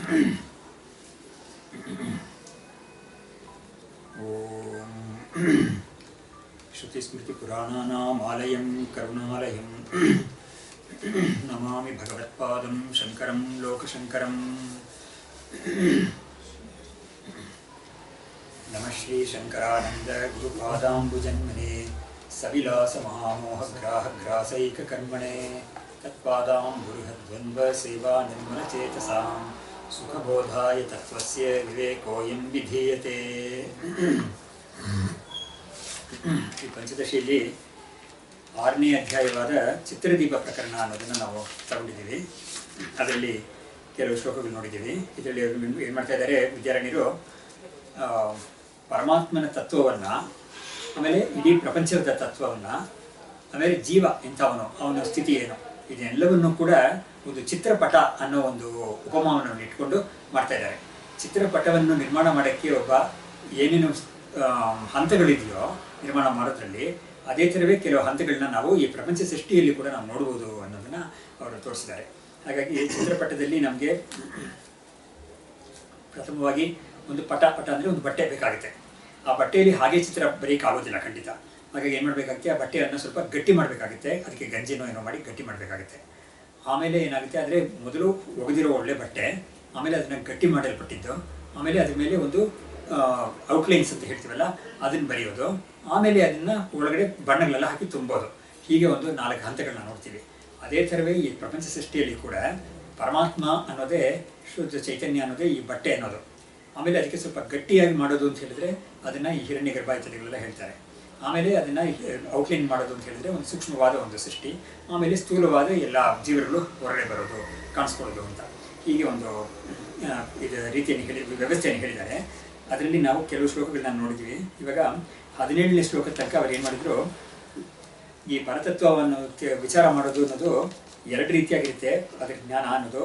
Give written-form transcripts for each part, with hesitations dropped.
ಓಂ ಶ್ರುತಿಸ್ಮೃತಿಪುರಾಣಾನಾಂ ಆಲಯಂ ಕರುಣಾಲಯಂ ನಮಾಮಿ ಭಗವತ್ಪಾದಂ ಶಂಕರಂ ಲೋಕಶಂಕರಂ. ನಮಃ ಶ್ರೀ ಶಂಕರಾನಂದ ಗುರುಪಾದಾಂಬುಜನ್ಮನೆ ಸವಿಲಾಸ ಮಹಾಮೋಹಗ್ರಾಹಗ್ರಾಸೈಕಕರ್ಮಣೆ ತತ್ಪಾದಾಂಬುರುಹದ್ವಂದ್ವ ಸೇವಾ ನಿರ್ಮಲಚೇತಸಾಂ ಸುಖಬೋಧಾಯ ತತ್ವಸ್ಯ ವಿವೇಕೋಯಂ ವಿಧೀಯತೆ. ಈ ಪಂಚದಶಿಯಲ್ಲಿ 6ನೇ ಅಧ್ಯಾಯವಾದ ಚಿತ್ರದೀಪ ಪ್ರಕರಣ ಅನ್ನೋದನ್ನು ನಾವು ತಗೊಂಡಿದ್ದೀವಿ. ಅದರಲ್ಲಿ ಕೆಲವು ಶ್ಲೋಕಗಳು ನೋಡಿದ್ದೀವಿ. ಇದರಲ್ಲಿ ಏನು ಮಾಡ್ತಾ ಇದ್ದಾರೆ ವಿದ್ಯಾರಣ್ಯರು, ಪರಮಾತ್ಮನ ತತ್ವವನ್ನು, ಆಮೇಲೆ ಇಡೀ ಪ್ರಪಂಚದ ತತ್ವವನ್ನು, ಆಮೇಲೆ ಜೀವ ಎಂಥವನು, ಅವನ ಸ್ಥಿತಿ ಏನು, ಇದೆಲ್ಲವನ್ನೂ ಕೂಡ ಒಂದು ಚಿತ್ರಪಟ ಅನ್ನೋ ಒಂದು ಉಪಮಾನವನ್ನು ಇಟ್ಕೊಂಡು ಮಾಡ್ತಾ ಇದ್ದಾರೆ. ಚಿತ್ರಪಟವನ್ನು ನಿರ್ಮಾಣ ಮಾಡೋಕ್ಕೆ ಒಬ್ಬ ಏನೇನು ಹಂತಗಳಿದೆಯೋ ನಿರ್ಮಾಣ ಮಾಡೋದ್ರಲ್ಲಿ, ಅದೇ ಥರವೇ ಕೆಲವು ಹಂತಗಳನ್ನ ನಾವು ಈ ಪ್ರಪಂಚ ಸೃಷ್ಟಿಯಲ್ಲಿ ಕೂಡ ನಾವು ನೋಡ್ಬೋದು ಅನ್ನೋದನ್ನು ಅವರು ತೋರಿಸಿದ್ದಾರೆ. ಹಾಗಾಗಿ ಚಿತ್ರಪಟದಲ್ಲಿ ನಮಗೆ ಪ್ರಥಮವಾಗಿ ಒಂದು ಪಟ ಅಂದರೆ ಒಂದು ಬಟ್ಟೆ ಬೇಕಾಗುತ್ತೆ. ಆ ಬಟ್ಟೆಯಲ್ಲಿ ಹಾಗೆ ಚಿತ್ರ ಬರೀಕಾಗೋದಿಲ್ಲ ಖಂಡಿತ. ಹಾಗಾಗಿ ಏನು ಮಾಡಬೇಕಾಗುತ್ತೆ, ಆ ಬಟ್ಟೆಯನ್ನು ಸ್ವಲ್ಪ ಗಟ್ಟಿ ಮಾಡಬೇಕಾಗುತ್ತೆ. ಅದಕ್ಕೆ ಗಂಜಿನೋ ಏನೋ ಮಾಡಿ ಗಟ್ಟಿ ಮಾಡಬೇಕಾಗುತ್ತೆ. ಆಮೇಲೆ ಏನಾಗುತ್ತೆ ಅಂದರೆ, ಮೊದಲು ಒಗೆದಿರೋ ಒಳ್ಳೆ ಬಟ್ಟೆ, ಆಮೇಲೆ ಅದನ್ನು ಗಟ್ಟಿ ಮಾಡಲ್ಪಟ್ಟಿದ್ದು, ಆಮೇಲೆ ಅದ್ರ ಮೇಲೆ ಒಂದು ಔಟ್ಲೈನ್ಸ್ ಅಂತ ಹೇಳ್ತೀವಲ್ಲ ಅದನ್ನು ಬರೆಯೋದು, ಆಮೇಲೆ ಅದನ್ನು ಒಳಗಡೆ ಬಣ್ಣಗಳೆಲ್ಲ ಹಾಕಿ ತುಂಬೋದು. ಹೀಗೆ ಒಂದು 4 ಹಂತಗಳನ್ನ ನೋಡ್ತೀವಿ. ಅದೇ ಥರವೇ ಈ ಪ್ರಪಂಚ ಸೃಷ್ಟಿಯಲ್ಲಿ ಕೂಡ ಪರಮಾತ್ಮ ಅನ್ನೋದೇ, ಶುದ್ಧ ಚೈತನ್ಯ ಅನ್ನೋದೇ ಈ ಬಟ್ಟೆ ಅನ್ನೋದು. ಆಮೇಲೆ ಅದಕ್ಕೆ ಸ್ವಲ್ಪ ಗಟ್ಟಿಯಾಗಿ ಮಾಡೋದು ಅಂತ ಹೇಳಿದ್ರೆ ಅದನ್ನು ಈ ಹಿರಣ್ಯ ಗರ್ಭ ಇತ್ಯಾದಿಗಳೆಲ್ಲ ಹೇಳ್ತಾರೆ. ಆಮೇಲೆ ಅದನ್ನು ಔಟ್ಲೈನ್ ಮಾಡೋದು ಅಂತ ಹೇಳಿದ್ರೆ ಒಂದು ಸೂಕ್ಷ್ಮವಾದ ಒಂದು ಸೃಷ್ಟಿ, ಆಮೇಲೆ ಸ್ಥೂಲವಾದ ಎಲ್ಲ ಜೀವಗಳು ಹೊರಗಡೆ ಬರೋದು, ಕಾಣಿಸ್ಕೊಳ್ಳೋದು ಅಂತ. ಹೀಗೆ ಒಂದು ಇದು ರೀತಿಯನ್ನು ವ್ಯವಸ್ಥೆಯನ್ನು ಹೇಳಿದ್ದಾರೆ. ಅದರಲ್ಲಿ ನಾವು ಕೆಲವು ಶ್ಲೋಕಗಳನ್ನ ನೋಡಿದ್ವಿ. ಇವಾಗ 17ನೇ ಶ್ಲೋಕದ ತನಕ ಅವ್ರು ಏನು ಮಾಡಿದ್ರು, ಈ ಪರತತ್ವವನ್ನು ವಿಚಾರ ಮಾಡೋದು ಅನ್ನೋದು 2 ರೀತಿಯಾಗಿರುತ್ತೆ. ಅದರ ಜ್ಞಾನ ಅನ್ನೋದು,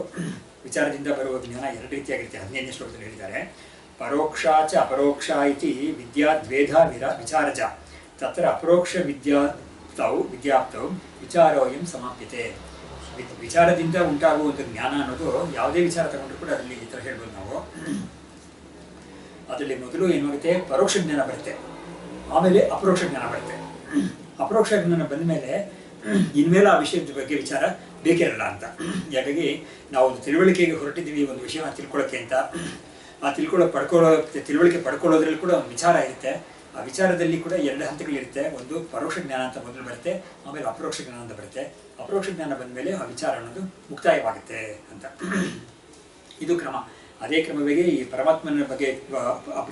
ವಿಚಾರದಿಂದ ಬರುವ ಜ್ಞಾನ 2 ರೀತಿಯಾಗಿರುತ್ತೆ. 15ನೇ ಶ್ಲೋಕದಲ್ಲಿ ಹೇಳಿದ್ದಾರೆ, ಪರೋಕ್ಷ ಚ ಅಪರೋಕ್ಷ ಇತಿ ವಿದ್ಯಾ ದ್ವೇಧ ವಿಚಾರಜ ತತ್ರ ಅಪರೋಕ್ಷ ವಿದ್ಯಾಪ್ತೌ ವಿಚಾರೋಯಂ ಸಮಾಪ್ಯತೆ. ವಿಚಾರದಿಂದ ಉಂಟಾಗುವ ಒಂದು ಜ್ಞಾನ ಅನ್ನೋದು ಯಾವುದೇ ವಿಚಾರ ತಗೊಂಡ್ರು ಕೂಡ ಅದರಲ್ಲಿ ಈ ಥರ ಹೇಳ್ಬೋದು ನಾವು. ಅದರಲ್ಲಿ ಮೊದಲು ಏನಾಗುತ್ತೆ, ಪರೋಕ್ಷ ಜ್ಞಾನ ಬರುತ್ತೆ, ಆಮೇಲೆ ಅಪರೋಕ್ಷ ಜ್ಞಾನ ಬರುತ್ತೆ. ಅಪರೋಕ್ಷ ಜ್ಞಾನ ಬಂದ ಮೇಲೆ ಇನ್ಮೇಲೆ ಆ ವಿಷಯದ ಬಗ್ಗೆ ವಿಚಾರ ಬೇಕಿರಲ್ಲ ಅಂತ. ಹಾಗಾಗಿ ನಾವು ಒಂದು ತಿಳುವಳಿಕೆಗೆ ಹೊರಟಿದ್ದೀವಿ, ಒಂದು ವಿಷಯನ ತಿಳ್ಕೊಳ್ಳೋಕ್ಕೆ ಅಂತ. ಆ ತಿಳುವಳಿಕೆ ಪಡ್ಕೊಳ್ಳೋದ್ರಲ್ಲಿ ಕೂಡ ಒಂದು ವಿಚಾರ ಇರುತ್ತೆ. ಆ ವಿಚಾರದಲ್ಲಿ ಕೂಡ 2 ಹಂತಗಳಿರುತ್ತೆ. ಒಂದು ಪರೋಕ್ಷ ಜ್ಞಾನ ಅಂತ ಮೊದಲು ಬರುತ್ತೆ, ಆಮೇಲೆ ಅಪರೋಕ್ಷ ಜ್ಞಾನ ಅಂತ ಬರುತ್ತೆ. ಅಪರೋಕ್ಷ ಜ್ಞಾನ ಬಂದ ಮೇಲೆ ಆ ವಿಚಾರ ಅನ್ನೋದು ಮುಕ್ತಾಯವಾಗುತ್ತೆ ಅಂತ. ಇದು ಕ್ರಮ. ಅದೇ ಕ್ರಮವಾಗಿ ಈ ಪರಮಾತ್ಮನ ಬಗ್ಗೆ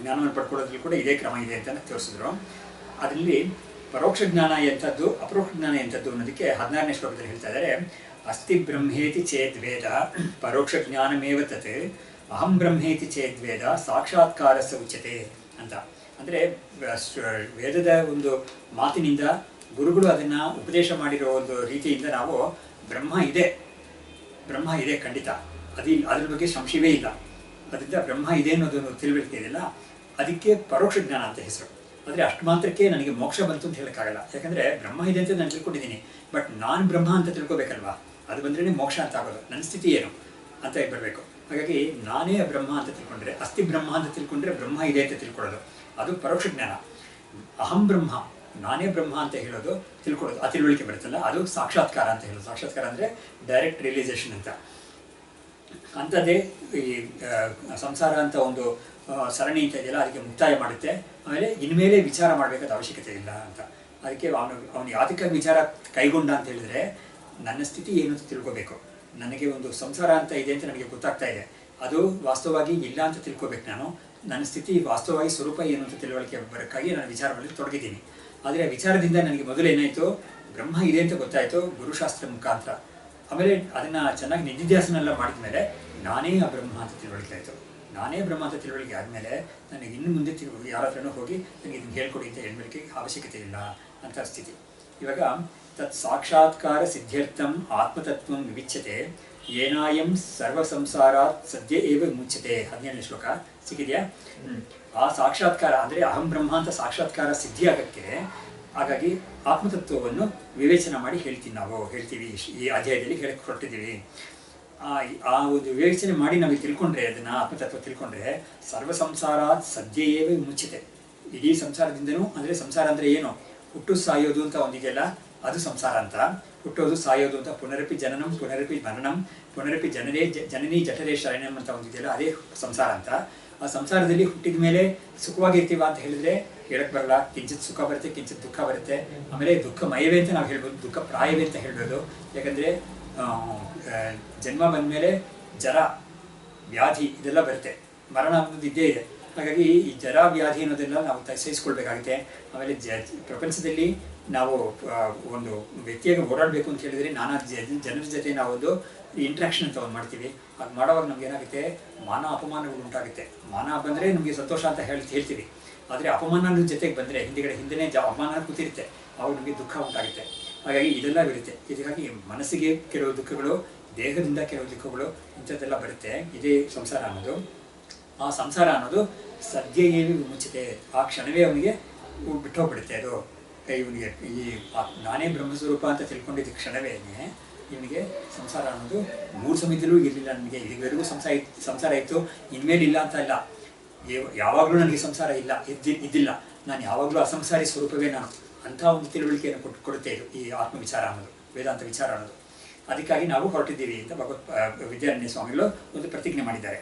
ಜ್ಞಾನವನ್ನು ಪಡ್ಕೊಳ್ಳೋದ್ರಲ್ಲಿ ಕೂಡ ಇದೇ ಕ್ರಮ ಇದೆ ಅಂತ ತೋರಿಸಿದ್ರು. ಅದರಲ್ಲಿ ಪರೋಕ್ಷ ಜ್ಞಾನ ಎಂಥದ್ದು, ಅಪರೋಕ್ಷ ಜ್ಞಾನ ಎಂಥದ್ದು ಅನ್ನೋದಕ್ಕೆ 16ನೇ ಶ್ಲೋಕದಲ್ಲಿ ಹೇಳ್ತಾ ಇದ್ದಾರೆ, ಅಸ್ತಿ ಬ್ರಹ್ಮೇತಿ ಚೇದ್ವೇದ ಪರೋಕ್ಷ ಜ್ಞಾನಮೇವ ತತ್ ಅಹಂ ಬ್ರಹ್ಮೇತಿ ಚೇದ್ವೇದ ಸಾಕ್ಷಾತ್ಕಾರಸ್ಯ ಉಚ್ಯತೆ ಅಂತ. ಅಂದರೆ ವೇದದ ಒಂದು ಮಾತಿನಿಂದ, ಗುರುಗಳು ಅದನ್ನು ಉಪದೇಶ ಮಾಡಿರೋ ಒಂದು ರೀತಿಯಿಂದ ನಾವು ಬ್ರಹ್ಮ ಇದೆ ಖಂಡಿತ, ಅದ್ರ ಬಗ್ಗೆ ಸಂಶಯವೇ ಇಲ್ಲ. ಅದರಿಂದ ಬ್ರಹ್ಮ ಇದೆ ಅನ್ನೋದನ್ನು ತಿಳುವಳಿಕೆ ಇದೆಯಲ್ಲ, ಅದಕ್ಕೆ ಪರೋಕ್ಷ ಜ್ಞಾನ ಅಂತ ಹೆಸರು. ಆದರೆ ಅಷ್ಟು ಮಾತ್ರಕ್ಕೆ ನನಗೆ ಮೋಕ್ಷ ಬಂತು ಅಂತ ಹೇಳೋಕ್ಕಾಗಲ್ಲ. ಯಾಕಂದರೆ ಬ್ರಹ್ಮ ಇದೆ ಅಂತ ನಾನು ತಿಳ್ಕೊಂಡಿದ್ದೀನಿ, ಬಟ್ ನಾನು ಬ್ರಹ್ಮ ಅಂತ ತಿಳ್ಕೊಬೇಕಲ್ವಾ. ಅದು ಬಂದ್ರೇ ಮೋಕ್ಷ ಅಂತ ಆಗೋದು. ನನ್ನ ಸ್ಥಿತಿ ಏನು ಅಂತ ಬರಬೇಕು. ಹಾಗಾಗಿ ನಾನೇ ಬ್ರಹ್ಮ ಅಂತ ತಿಳ್ಕೊಂಡ್ರೆ, ಅಸ್ಥಿ ಬ್ರಹ್ಮ ಅಂತ ತಿಳ್ಕೊಂಡ್ರೆ ಬ್ರಹ್ಮ ಇದೆ ಅಂತ ತಿಳ್ಕೊಳ್ಳೋದು, ಅದು ಪರೋಕ್ಷ ಜ್ಞಾನ. ಅಹಂ ಬ್ರಹ್ಮ, ನಾನೇ ಬ್ರಹ್ಮ ಅಂತ ಹೇಳೋದು, ತಿಳ್ಕೊಳ್ಳೋದು, ಆ ತಿಳುವಳಿಕೆ ಬರುತ್ತಲ್ಲ, ಅದು ಸಾಕ್ಷಾತ್ಕಾರ ಅಂತ ಹೇಳೋದು. ಸಾಕ್ಷಾತ್ಕಾರ ಅಂದರೆ ಡೈರೆಕ್ಟ್ ರಿಯಲೈಸೇಷನ್ ಅಂತ. ಅಂಥದ್ದೇ ಈ ಸಂಸಾರ ಅಂತ ಒಂದು ಸರಣಿ ಅಂತ ಇದೆಯಲ್ಲ, ಅದಕ್ಕೆ ಮುಕ್ತಾಯ ಮಾಡುತ್ತೆ. ಆಮೇಲೆ ಇನ್ಮೇಲೆ ವಿಚಾರ ಮಾಡಬೇಕಾದ ಅವಶ್ಯಕತೆ ಇಲ್ಲ ಅಂತ. ಅದಕ್ಕೆ ಅವನು ಯಾತಕ ವಿಚಾರ ಕೈಗೊಂಡ ಅಂತ ಹೇಳಿದ್ರೆ, ನನ್ನ ಸ್ಥಿತಿ ಏನು ಅಂತ ತಿಳ್ಕೋಬೇಕು. ನನಗೆ ಒಂದು ಸಂಸಾರ ಅಂತ ಇದೆ ಅಂತ ನನಗೆ ಗೊತ್ತಾಗ್ತಾ ಇದೆ, ಅದು ವಾಸ್ತವವಾಗಿ ಇಲ್ಲ ಅಂತ ತಿಳ್ಕೊಬೇಕು. ನಾನು ನನ್ನ ಸ್ಥಿತಿ ವಾಸ್ತವವಾಗಿ ಸ್ವರೂಪ ಏನು ಅಂತ ತಿಳುವಳಿಕೆ ಬರೋಕ್ಕಾಗಿ ನಾನು ವಿಚಾರಗಳಲ್ಲಿ ತೊಡಗಿದ್ದೀನಿ. ಆದರೆ ವಿಚಾರದಿಂದ ನನಗೆ ಮೊದಲು ಏನಾಯಿತು, ಬ್ರಹ್ಮ ಇದೆ ಅಂತ ಗೊತ್ತಾಯಿತು ಗುರುಶಾಸ್ತ್ರ ಮುಖಾಂತರ. ಆಮೇಲೆ ಅದನ್ನು ಚೆನ್ನಾಗಿ ನಿಧಿಧ್ಯಾಸನೆಲ್ಲ ಮಾಡಿದ ಮೇಲೆ ನಾನೇ ಆ ಬ್ರಹ್ಮ ಅಂತ ತಿಳುವಳಿಕೆ ಆಯಿತು. ನಾನೇ ಬ್ರಹ್ಮ ಅಂತ ತಿಳುವಳಿಕೆ ಆದಮೇಲೆ ನನಗೆ ಇನ್ನು ಮುಂದೆ ಯಾರ ಹತ್ರನೂ ಹೋಗಿ ನನಗೆ ಇದನ್ನು ಹೇಳ್ಕೊಡಿ ಅಂತ ಹೇಳ್ಲಿಕ್ಕೆ ಅವಶ್ಯಕತೆ ಇಲ್ಲ ಅಂತ ಸ್ಥಿತಿ. ಇವಾಗ ತತ್ ಸಾಕ್ಷಾತ್ಕಾರ ಸಿದ್ಧ್ಯರ್ಥಂ ಆತ್ಮತತ್ವಂ ವಿವಿಚ್ಯತೆ ಏನಾಯಂ ಸರ್ವ ಸಂಸಾರಾತ್ ಸದ್ಯ ಏವ ಮುಚ್ಯತೆ. 17ನೇ ಶ್ಲೋಕ ಸಿಕ್ಕಿದೆಯಾ? ಆ ಸಾಕ್ಷಾತ್ಕಾರ ಅಂದರೆ ಅಹಂ ಬ್ರಹ್ಮ ಅಂತ ಸಾಕ್ಷಾತ್ಕಾರ ಸಿದ್ಧಿಯಾಗಕ್ಕೆ, ಹಾಗಾಗಿ ಆತ್ಮತತ್ವವನ್ನು ವಿವೇಚನೆ ಮಾಡಿ ಹೇಳ್ತೀವಿ ಈ ಅಧ್ಯಾಯದಲ್ಲಿ ಹೇಳಕ್ಕೆ ಹೊರಟಿದ್ದೀವಿ. ಆ ಒಂದು ವಿವೇಚನೆ ಮಾಡಿ ನಾವು ತಿಳ್ಕೊಂಡ್ರೆ ಅದನ್ನು ಆತ್ಮತತ್ವ ತಿಳ್ಕೊಂಡ್ರೆ ಸರ್ವ ಸಂಸಾರ ಸದ್ಯೇವ ಮುಚ್ಚಿತೆ. ಇಡೀ ಸಂಸಾರದಿಂದನೂ, ಅಂದರೆ ಸಂಸಾರ ಅಂದರೆ ಏನು, ಹುಟ್ಟು ಸಾಯೋದು ಅಂತ ಒಂದಿದೆಯಲ್ಲ ಅದು ಸಂಸಾರ ಅಂತ. ಹುಟ್ಟೋದು ಸಾಯೋದು ಅಂತ, ಪುನರಪಿ ಜನನಂ ಪುನರಪಿ ಮರಣಂ ಪುನರಪಿ ಜನನಿ ಜಠರೇ ಶರಣಂ ಅಂತ ಒಂದಿದೆಯಲ್ಲ ಅದೇ ಸಂಸಾರ ಅಂತ. ಆ ಸಂಸಾರದಲ್ಲಿ ಹುಟ್ಟಿದ ಮೇಲೆ ಸುಖವಾಗಿರ್ತೀವ ಅಂತ ಹೇಳಿದ್ರೆ ಹೇಳಕ್ ಬರಲ್ಲ. ಕಿಂಚಿತ್ ಸುಖ ಬರುತ್ತೆ, ಕಿಂಚಿತ್ ದುಃಖ ಬರುತ್ತೆ. ಆಮೇಲೆ ದುಃಖಮಯವೇ ಅಂತ ನಾವು ಹೇಳ್ಬೋದು, ದುಃಖ ಪ್ರಾಯವೇ ಅಂತ ಹೇಳ್ಬೋದು. ಯಾಕಂದರೆ ಜನ್ಮ ಬಂದಮೇಲೆ ಜರ ವ್ಯಾಧಿ ಇದೆಲ್ಲ ಬರುತ್ತೆ, ಮರಣ ಅನ್ನೋದು ಇದ್ದೇ ಇದೆ. ಹಾಗಾಗಿ ಈ ಜರ ವ್ಯಾಧಿ ಅನ್ನೋದೆಲ್ಲ ನಾವು ಸಹಿಸ್ಕೊಳ್ಬೇಕಾಗುತ್ತೆ. ಆಮೇಲೆ ಪ್ರಪಂಚದಲ್ಲಿ ನಾವು ಒಂದು ವ್ಯಕ್ತಿಯಾಗಿ ಓಡಾಡಬೇಕು ಅಂತ ಹೇಳಿದರೆ ನಾನಾ ಜನರ ಜೊತೆ ನಾವೊಂದು ಇಂಟ್ರಾಕ್ಷನ್ ಅಂತ ಒಂದು ಮಾಡ್ತೀವಿ. ಅದು ಮಾಡೋವಾಗ ನಮ್ಗೆ ಏನಾಗುತ್ತೆ, ಮಾನ ಅಪಮಾನಗಳು ಉಂಟಾಗುತ್ತೆ. ಮಾನ ಬಂದರೆ ನಮಗೆ ಸಂತೋಷ ಅಂತ ಹೇಳ್ತೀವಿ, ಆದರೆ ಅಪಮಾನ ಜೊತೆಗೆ ಬಂದರೆ ಹಿಂದೆ ಅಪಮಾನ ಕೂತಿರುತ್ತೆ, ಅವಾಗ ನಮಗೆ ದುಃಖ ಉಂಟಾಗುತ್ತೆ. ಹಾಗಾಗಿ ಇದೆಲ್ಲ ಇರುತ್ತೆ. ಹೀಗಾಗಿ ಮನಸ್ಸಿಗೆ ಕೆಲವು ದುಃಖಗಳು, ದೇಹದಿಂದ ಕೆಲವು ದುಃಖಗಳು, ಇಂಥದ್ದೆಲ್ಲ ಬರುತ್ತೆ. ಇದೇ ಸಂಸಾರ ಅನ್ನೋದು. ಆ ಸಂಸಾರ ಅನ್ನೋದು ಸದ್ಯ ಏವಿ ಮುಚ್ಚಿದೆ, ಆ ಕ್ಷಣವೇ ಅವನಿಗೆ ಬಿಟ್ಟೋಗ್ಬಿಡುತ್ತೆ. ಅದು ಇವನಿಗೆ ಈ ನಾನೇ ಬ್ರಹ್ಮಸ್ವರೂಪ ಅಂತ ತಿಳ್ಕೊಂಡಿದ್ದ ಕ್ಷಣವೇ ಇವನಿಗೆ ಸಂಸಾರ ಅನ್ನೋದು 3 ಸಮಯದಲ್ಲೂ ಇರಲಿಲ್ಲ. ನನಗೆ ಇದುವರೆಗೂ ಸಂಸಾರ ಇತ್ತು, ಇನ್ಮೇಲೆ ಇಲ್ಲ ಅಂತ ಇಲ್ಲ, ಯಾವಾಗಲೂ ನನಗೆ ಸಂಸಾರ ಇಲ್ಲ, ಇದ್ದಿಲ್ಲ, ನಾನು ಯಾವಾಗಲೂ ಅಸಂಸಾರಿ ಸ್ವರೂಪವೇ ನಾನು ಅಂಥ ಒಂದು ತಿಳುವಳಿಕೆಯನ್ನು ಕೊಡುತ್ತೆ ಇದು ಈ ಆತ್ಮ ವಿಚಾರ ಅನ್ನೋದು, ವೇದಾಂತ ವಿಚಾರ ಅನ್ನೋದು. ಅದಕ್ಕಾಗಿ ನಾವು ಹೊರಟಿದ್ದೀವಿ ಅಂತ ವಿದ್ಯಾರಣ್ಯ ಸ್ವಾಮಿಗಳು ಒಂದು ಪ್ರತಿಜ್ಞೆ ಮಾಡಿದ್ದಾರೆ.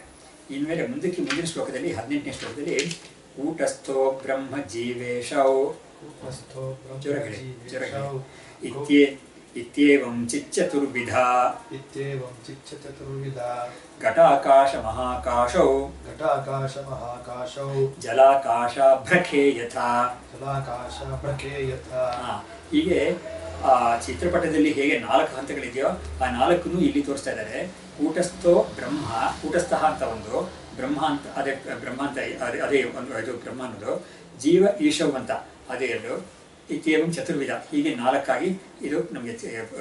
ಇನ್ಮೇಲೆ ಮುಂದಿನ ಶ್ಲೋಕದಲ್ಲಿ 18ನೇ ಶ್ಲೋಕದಲ್ಲಿ ಕೂಟಸ್ಥೋ ಬ್ರಹ್ಮ ಜೀವೇಶೌ ಇತ್ಯೇವಂ ಚಿಚ್ಚತುರ್ವಿಧಾ ಘಟಾಕಾಶ ಮಹಾಕಾಶೌ ಜಲಾಕಾಶಭ್ರಖೇ ಯಥಾ. ಹೀಗೆ ಆ ಚಿತ್ರಪಟದಲ್ಲಿ ಹೇಗೆ 4 ಹಂತಗಳಿದೆಯೋ ಆ 4 ಇಲ್ಲಿ ತೋರಿಸ್ತಾ ಇದ್ದಾರೆ. ಕೂಟಸ್ಥೋ ಬ್ರಹ್ಮ, ಕೂಟಸ್ಥ ಅಂತ ಒಂದು, ಬ್ರಹ್ಮ ಅಂತ ಅದೇ ಬ್ರಹ್ಮ ಅಂತ ಅದೇ ಒಂದು ಇದು ಬ್ರಹ್ಮ ಅನ್ನೋದು, ಜೀವ ಈಶವ್ ಅಂತ ಅದೇ 2, ಇತ್ಯೇವಂ ಚತುರ್ವಿಧ, ಹೀಗೆ 4 ಇದು ನಮಗೆ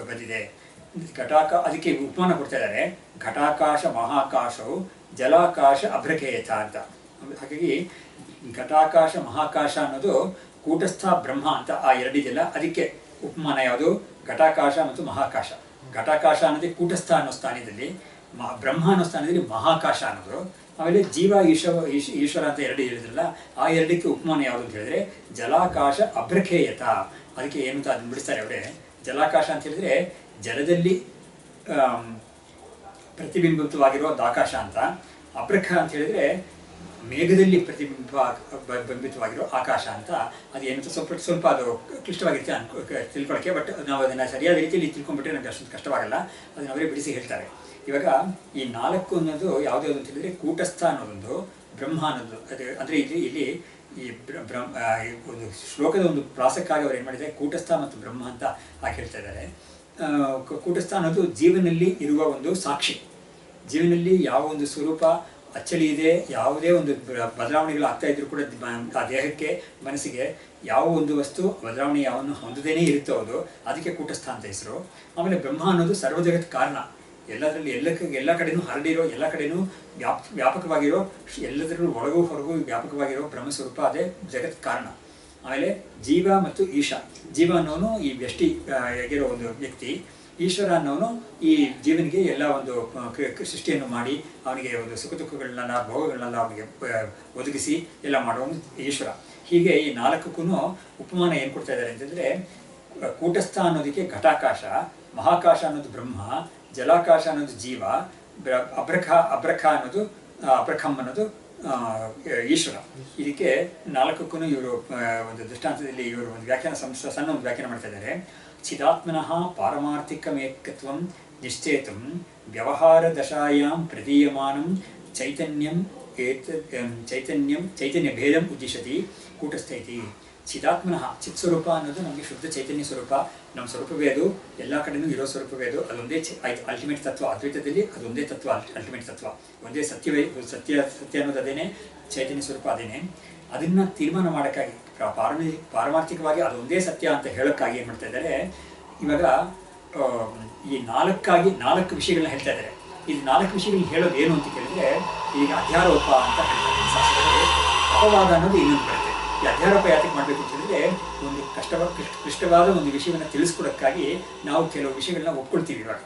ಬಂದಿದೆ. ಅದಕ್ಕೆ ಉಪಮಾನ ಕೊಡ್ತಾ ಇದ್ದಾರೆ, ಘಟಾಕಾಶ ಮಹಾಕಾಶವು ಜಲಾಕಾಶ ಅಭ್ರಖೇಯಥ ಅಂತ. ಹಾಗಾಗಿ ಘಟಾಕಾಶ ಮಹಾಕಾಶ ಅನ್ನೋದು ಕೂಟಸ್ಥ ಬ್ರಹ್ಮ ಅಂತ ಆ 2 ಇದೆಯಲ್ಲ, ಅದಕ್ಕೆ ಉಪಮಾನ ಯಾವುದು, ಘಟಾಕಾಶ ಮತ್ತು ಮಹಾಕಾಶ. ಘಟಾಕಾಶ ಅನ್ನೋದೇ ಕೂಟಸ್ಥ ಅನ್ನೋ ಸ್ಥಾನದಲ್ಲಿ, ಬ್ರಹ್ಮ ಅನ್ನೋ ಸ್ಥಾನದಲ್ಲಿ ಮಹಾಕಾಶ ಅನ್ನೋದು. ಆಮೇಲೆ ಜೀವ ಈಶ್ವರ ಅಂತ 2 ಹೇಳಿದ್ರಲ್ಲ, ಆ 2ಕ್ಕೆ ಉಪಮಾನ ಯಾವುದು ಅಂತ ಹೇಳಿದ್ರೆ ಜಲಾಕಾಶ ಅಭ್ರಖೇಯತ. ಅದಕ್ಕೆ ಏನು ಅಂತ ಅದನ್ನು ಬಿಡಿಸ್ತಾರೆ ಅವರೇ. ಜಲಾಕಾಶ ಅಂತ ಹೇಳಿದ್ರೆ ಜಲದಲ್ಲಿ ಪ್ರತಿಬಿಂಬಿತವಾಗಿರೋದು ಆಕಾಶ ಅಂತ. ಅಭ್ರಖ ಅಂತ ಹೇಳಿದ್ರೆ ಮೇಘದಲ್ಲಿ ಬಿಂಬಿತವಾಗಿರೋ ಆಕಾಶ ಅಂತ. ಅದೇನು ಸ್ವಲ್ಪ ಅದು ಕ್ಲಿಷ್ಟವಾಗಿರುತ್ತೆ ತಿಳ್ಕೊಳ್ಳೋಕ್ಕೆ, ಬಟ್ ನಾವು ಅದನ್ನು ಸರಿಯಾದ ರೀತಿಯಲ್ಲಿ ತಿಳ್ಕೊಂಡ್ಬಿಟ್ರೆ ನಮಗೆ ಅಷ್ಟೊಂದು ಕಷ್ಟವಾಗಲ್ಲ. ಅದನ್ನು ಅವರೇ ಬಿಡಿಸಿ ಹೇಳ್ತಾರೆ. ಇವಾಗ ಈ 4 ಅನ್ನೋದು ಯಾವುದ್ಯಾವುದು ಅಂತ ಹೇಳಿದ್ರೆ ಕೂಟಸ್ಥ ಅನ್ನೋದೊಂದು, ಬ್ರಹ್ಮ ಅನ್ನೋದು. ಅಂದರೆ ಇಲ್ಲಿ ಈ ಒಂದು ಶ್ಲೋಕದ ಒಂದು ಪ್ರಾಸಕ್ಕಾಗಿ ಅವ್ರು ಏನು ಮಾಡಿದ್ದಾರೆ, ಕೂಟಸ್ಥ ಮತ್ತು ಬ್ರಹ್ಮ ಅಂತ ಹಾಕಿ ಹೇಳ್ತಾ ಇದ್ದಾರೆ. ಕೂಟಸ್ಥ ಅನ್ನೋದು ಜೀವನಲ್ಲಿ ಇರುವ ಒಂದು ಸಾಕ್ಷಿ. ಜೀವನಲ್ಲಿ ಯಾವ ಒಂದು ಸ್ವರೂಪ ಅಚ್ಚಳಿ ಇದೆ, ಯಾವುದೇ ಒಂದು ಬದಲಾವಣೆಗಳು ಆಗ್ತಾ ಇದ್ರು ಕೂಡ ಆ ದೇಹಕ್ಕೆ ಮನಸ್ಸಿಗೆ ಯಾವ ಒಂದು ವಸ್ತು ಬದಲಾವಣೆ ಯಾವನ್ನು ಹೊಂದದೇನೇ ಇರುತ್ತೋ ಅದಕ್ಕೆ ಕೂಟಸ್ಥ ಅಂತ ಹೆಸರು. ಆಮೇಲೆ ಬ್ರಹ್ಮ ಅನ್ನೋದು ಸರ್ವ ಜಗತ್ ಕಾರಣ, ಎಲ್ಲದರಲ್ಲಿ ಎಲ್ಲ ಕಡೆನೂ ಹರಡಿರೋ, ಎಲ್ಲ ಕಡೆನೂ ವ್ಯಾಪಕವಾಗಿರೋ, ಎಲ್ಲದರಲ್ಲೂ ಒಳಗೂ ಹೊರಗೂ ವ್ಯಾಪಕವಾಗಿರೋ ಬ್ರಹ್ಮಸ್ವರೂಪ ಅದೇ ಜಗತ್ ಕಾರಣ. ಆಮೇಲೆ ಜೀವ ಮತ್ತು ಈಶ, ಜೀವ ಅನ್ನೋನು ಈ ವ್ಯಷ್ಟಿ ಆಗಿರೋ ಒಂದು ವ್ಯಕ್ತಿ, ಈಶ್ವರ ಅನ್ನೋನು ಈ ಜೀವನಿಗೆ ಎಲ್ಲ ಒಂದು ಸೃಷ್ಟಿಯನ್ನು ಮಾಡಿ ಅವನಿಗೆ ಒಂದು ಸುಖ ದುಃಖಗಳನ್ನೆಲ್ಲ ಭೋಗಗಳನ್ನೆಲ್ಲ ಅವನಿಗೆ ಒದಗಿಸಿ ಎಲ್ಲ ಮಾಡುವನು ಈಶ್ವರ. ಹೀಗೆ ಈ 4ಕ್ಕೂ ಉಪಮಾನ ಏನು ಕೊಡ್ತಾ ಇದ್ದಾರೆ ಅಂತಂದರೆ, ಕೂಟಸ್ಥ ಅನ್ನೋದಕ್ಕೆ ಘಟಾಕಾಶ, ಮಹಾಕಾಶ ಅನ್ನೋದು ಬ್ರಹ್ಮ, ಜಲಾಕಾಶ ಅನ್ನೋದು ಜೀವ, ಅಭ್ರಖ ಅನ್ನೋದು ಅಭ್ರಖಂ ಅನ್ನೋದು ಈಶ್ವರ. ಇದಕ್ಕೆ 4ಕ್ಕೂ ಇವರು ಒಂದು ದೃಷ್ಟಾಂತದಲ್ಲಿ ಇವರು ಒಂದು ವ್ಯಾಖ್ಯಾನ ಸಣ್ಣ ಒಂದು ವ್ಯಾಖ್ಯಾನ ಮಾಡ್ತಾ ಇದ್ದಾರೆ. ಚಿದಾತ್ಮನಃ ಪಾರಮಾರ್ಥಿಕಮೇಕತ್ವಂ ನಿಶ್ಚೇತಂ ವ್ಯವಹಾರ ದಶಾಯಾಂ ಪ್ರದೀಯಮಾನಂ ಚೈತನ್ಯ ಭೇದಂ ಉದ್ದೇಶತಿ ಕೂಟಸ್ಥ ಇತಿ. ಚಿದಾತ್ಮನಃ, ಚಿತ್ ಸ್ವರೂಪ ಅನ್ನೋದು ನಮಗೆ ಶುದ್ಧ ಚೈತನ್ಯ ಸ್ವರೂಪ, ನಮ್ಮ ಸ್ವರೂಪವೇ ಅದು, ಎಲ್ಲ ಕಡೆನೂ ಇರೋ ಸ್ವರೂಪವೇ ಅದು. ಅದೊಂದೇ ಅಲ್ಟಿಮೇಟ್ ತತ್ವ. ಅದ್ವೈತದಲ್ಲಿ ಅದೊಂದೇ ತತ್ವ, ಅಲ್ಟಿಮೇಟ್ ತತ್ವ ಒಂದೇ ಸತ್ಯವೇ. ಸತ್ಯ ಅನ್ನೋದು ಅದೇನೆ, ಚೈತನ್ಯ ಸ್ವರೂಪ ಅದೇನೆ. ಅದನ್ನು ತೀರ್ಮಾನ ಮಾಡೋಕ್ಕಾಗಿ ಪಾರಮಾರ್ಥಿಕವಾಗಿ ಅದೊಂದೇ ಸತ್ಯ ಅಂತ ಹೇಳೋಕ್ಕಾಗಿ ಏನು ಮಾಡ್ತಾ ಇದ್ದಾರೆ, ಇವಾಗ ಈ 4 ವಿಷಯಗಳನ್ನ ಹೇಳ್ತಾ ಇದ್ದಾರೆ. ಇದು 4 ವಿಷಯಗಳನ್ನ ಹೇಳೋದು ಏನು ಅಂತ ಕೇಳಿದ್ರೆ, ಈಗ ಅಧ್ಯಾರೋಪ ಅಂತ ಹೇಳ್ತಾರೆ. ಅಪವಾದ ಅನ್ನೋದು ಇನ್ನೊಂದು ಬರುತ್ತೆ. ಈ ಅಧ್ಯಾರೋಪ ಯಾತಕ್ಕೆ ಮಾಡಬೇಕು ಅಂತ ಹೇಳಿದ್ರೆ, ಒಂದು ಕ್ಲಿಷ್ಟವಾದ ಒಂದು ವಿಷಯವನ್ನು ತಿಳಿಸ್ಕೊಡೋಕ್ಕಾಗಿ ನಾವು ಕೆಲವು ವಿಷಯಗಳನ್ನ ಒಪ್ಕೊಳ್ತೀವಿ. ಇವಾಗ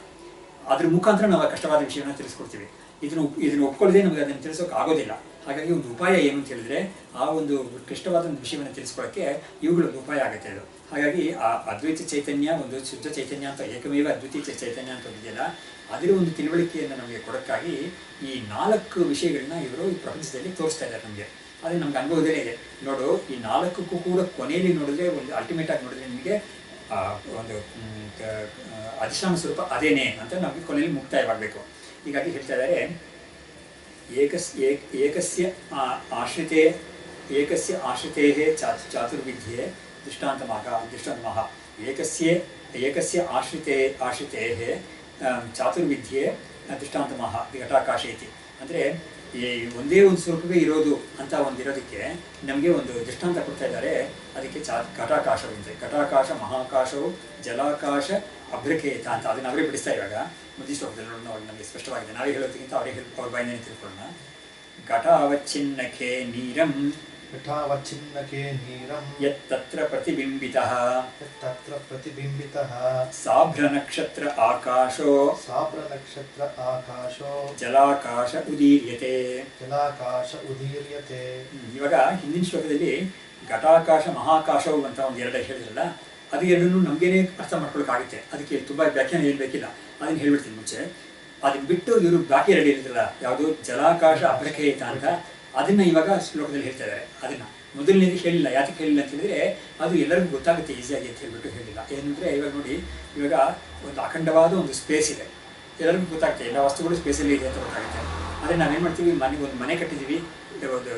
ಅದ್ರ ಮುಖಾಂತರ ನಾವು ಕಷ್ಟವಾದ ವಿಷಯವನ್ನು ತಿಳಿಸ್ಕೊಡ್ತೀವಿ. ಇದನ್ನು ಒಪ್ಕೊಳ್ಳದೆ ನಮಗೆ ಅದನ್ನು ತಿಳಿಸೋಕೆ ಆಗೋದಿಲ್ಲ. ಹಾಗಾಗಿ ಒಂದು ಉಪಾಯ ಏನು ಅಂತ ಹೇಳಿದ್ರೆ ಆ ಒಂದು ಕ್ಲಿಷ್ಟವಾದ ಒಂದು ವಿಷಯವನ್ನು ತಿಳಿಸ್ಕೊಳ್ಳೋಕ್ಕೆ ಇವುಗಳೊಂದು ಉಪಾಯ ಆಗುತ್ತೆ ಅದು. ಹಾಗಾಗಿ ಆ ಅದ್ವೈತ ಚೈತನ್ಯ, ಒಂದು ಶುದ್ಧ ಚೈತನ್ಯ ಅಂತ ಏಕಮೇವ ಅದ್ವಿತೀಯ ಚೈತನ್ಯ ಅಂತ ಇದೆಯಲ್ಲ, ಅದರ ಒಂದು ತಿಳುವಳಿಕೆಯನ್ನು ನಮಗೆ ಕೊಡೋಕ್ಕಾಗಿ ಈ 4 ವಿಷಯಗಳನ್ನ ಇವರು ಈ ಪ್ರಪಂಚದಲ್ಲಿ ತೋರಿಸ್ತಾ ಇದ್ದಾರೆ ನಮಗೆ. ಅದು ನಮ್ಗೆ ಅನುಭವದಲ್ಲೇ ಇದೆ. ನೋಡು, ಈ 4ಕ್ಕೂ ಕೂಡ ಕೊನೆಯಲ್ಲಿ ನೋಡಿದ್ರೆ, ಒಂದು ಅಲ್ಟಿಮೇಟ್ ಆಗಿ ನೋಡಿದ್ರೆ ನಿಮಗೆ ಒಂದು ಅಧಿಷ್ಠಾನ ಸ್ವರೂಪ ಅದೇನೇ ಅಂತ ನಮಗೆ ಕೊನೆಯಲ್ಲಿ ಮುಕ್ತಾಯವಾಗಬೇಕು. ಹೀಗಾಗಿ ಹೇಳ್ತಾ ಇದ್ದಾರೆ, ಏಕಸ್ಯ ಆಶ್ರಿತೇ ಚಾತುರ್ವಿದ್ಯೆ ದೃಷ್ಟಾಂತಮಃ ಏಕಸ್ಯ ಆಶ್ರಿತೇ ಚಾತುರ್ವಿದ್ಯೆ ದೃಷ್ಟಾಂತಮಃ ಘಟಾಕಾಶ ಇತಿ. ಅಂದರೆ ಈ ಒಂದೇ ಒಂದು ಸ್ವರೂಪವೇ ಇರೋದು ಅಂತ ಇರೋದಕ್ಕೆ ನಮಗೆ ಒಂದು ದೃಷ್ಟಾಂತ ಕೊಡ್ತಾ ಇದ್ದಾರೆ. ಅದಕ್ಕೆ ಘಟಾಕಾಶವಿದೆ. ಘಟಾಕಾಶ ಮಹಾಕಾಶವು ಜಲಾಕಾಶ ಅಭ್ರಕೇತ ಅಂತ ಅದನ್ನು ಅವರೇ ಬಿಡಿಸ್ತಾ ಇವಾಗ ಮುಂದಿನ ಶ್ಲೋಕದಲ್ಲಿ ನಮಗೆ ಸ್ಪಷ್ಟವಾಗಿದೆ. ನಾವೇ ಹೇಳೋದಕ್ಕಿಂತ ಅವ್ರ ಬಾಯಿಂದ ತಿಳ್ಕೊಳ್ಳೋಣ. ಘಟಾವಚ್ಛಿನ್ನಕೆ ನೀರಂ ಯತ್ತತ್ರ ಪ್ರತಿಬಿಂಬಿತಃ ಸಾಭ್ರನಕ್ಷತ್ರ ಆಕಾಶೋ ಜಲಾಕಾಶ ಉದೀರ್ಯತೆ. ಇವಾಗ ಹಿಂದಿನ ಶ್ಲೋಕದಲ್ಲಿ ಘಟಾಕಾಶ ಮಹಾಕಾಶವು ಅಂತ ಒಂದು 2 ಹೇಳಿದ್ರಲ್ಲ, ಅದು ಎರಡನ್ನೂ ನಮಗೇನೆ ಅರ್ಥ ಮಾಡ್ಕೊಳ್ಳೋಕ್ಕಾಗುತ್ತೆ. ಅದಕ್ಕೆ ತುಂಬ ವ್ಯಾಖ್ಯಾನ ಏನು ಬೇಕಿಲ್ಲ, ಅದನ್ನು ಹೇಳ್ಬಿಡ್ತೀನಿ ಮುಂಚೆ. ಅದನ್ನ ಬಿಟ್ಟು ಇವರು ಬಾಕಿ 2 ಹೇಳಿದ್ರಲ್ಲ, ಯಾವುದು ಜಲಾಕಾಶ ಅಭ್ರಕೇತ ಅಂತ, ಅದನ್ನ ಇವಾಗ ಶ್ಲೋಕದಲ್ಲಿ ಹೇಳ್ತಾ ಇದ್ದಾರೆ. ಅದನ್ನ ಮೊದಲನೇದು ಹೇಳಿಲ್ಲ. ಯಾತಕ್ಕೆ ಹೇಳಿಲ್ಲ ಅಂತ ಹೇಳಿದ್ರೆ ಅದು ಎಲ್ಲರಿಗೂ ಗೊತ್ತಾಗುತ್ತೆ ಈಸಿಯಾಗಿ ಅಂತ ಹೇಳ್ಬಿಟ್ಟು ಹೇಳಿಲ್ಲ. ಏನಂದ್ರೆ ಇವಾಗ ನೋಡಿ, ಇವಾಗ ಒಂದು ಅಖಂಡವಾದ ಒಂದು ಸ್ಪೇಸ್ ಇದೆ, ಎಲ್ಲರಿಗೂ ಗೊತ್ತಾಗುತ್ತೆ, ಎಲ್ಲ ವಸ್ತುಗಳು ಸ್ಪೇಸಲ್ಲಿ ಇದೆ ಅಂತ ಗೊತ್ತಾಗುತ್ತೆ. ಆದರೆ ನಾವೇನು ಮಾಡ್ತೀವಿ, ಒಂದು ಮನೆ ಕಟ್ಟಿದ್ದೀವಿ, ಒಂದು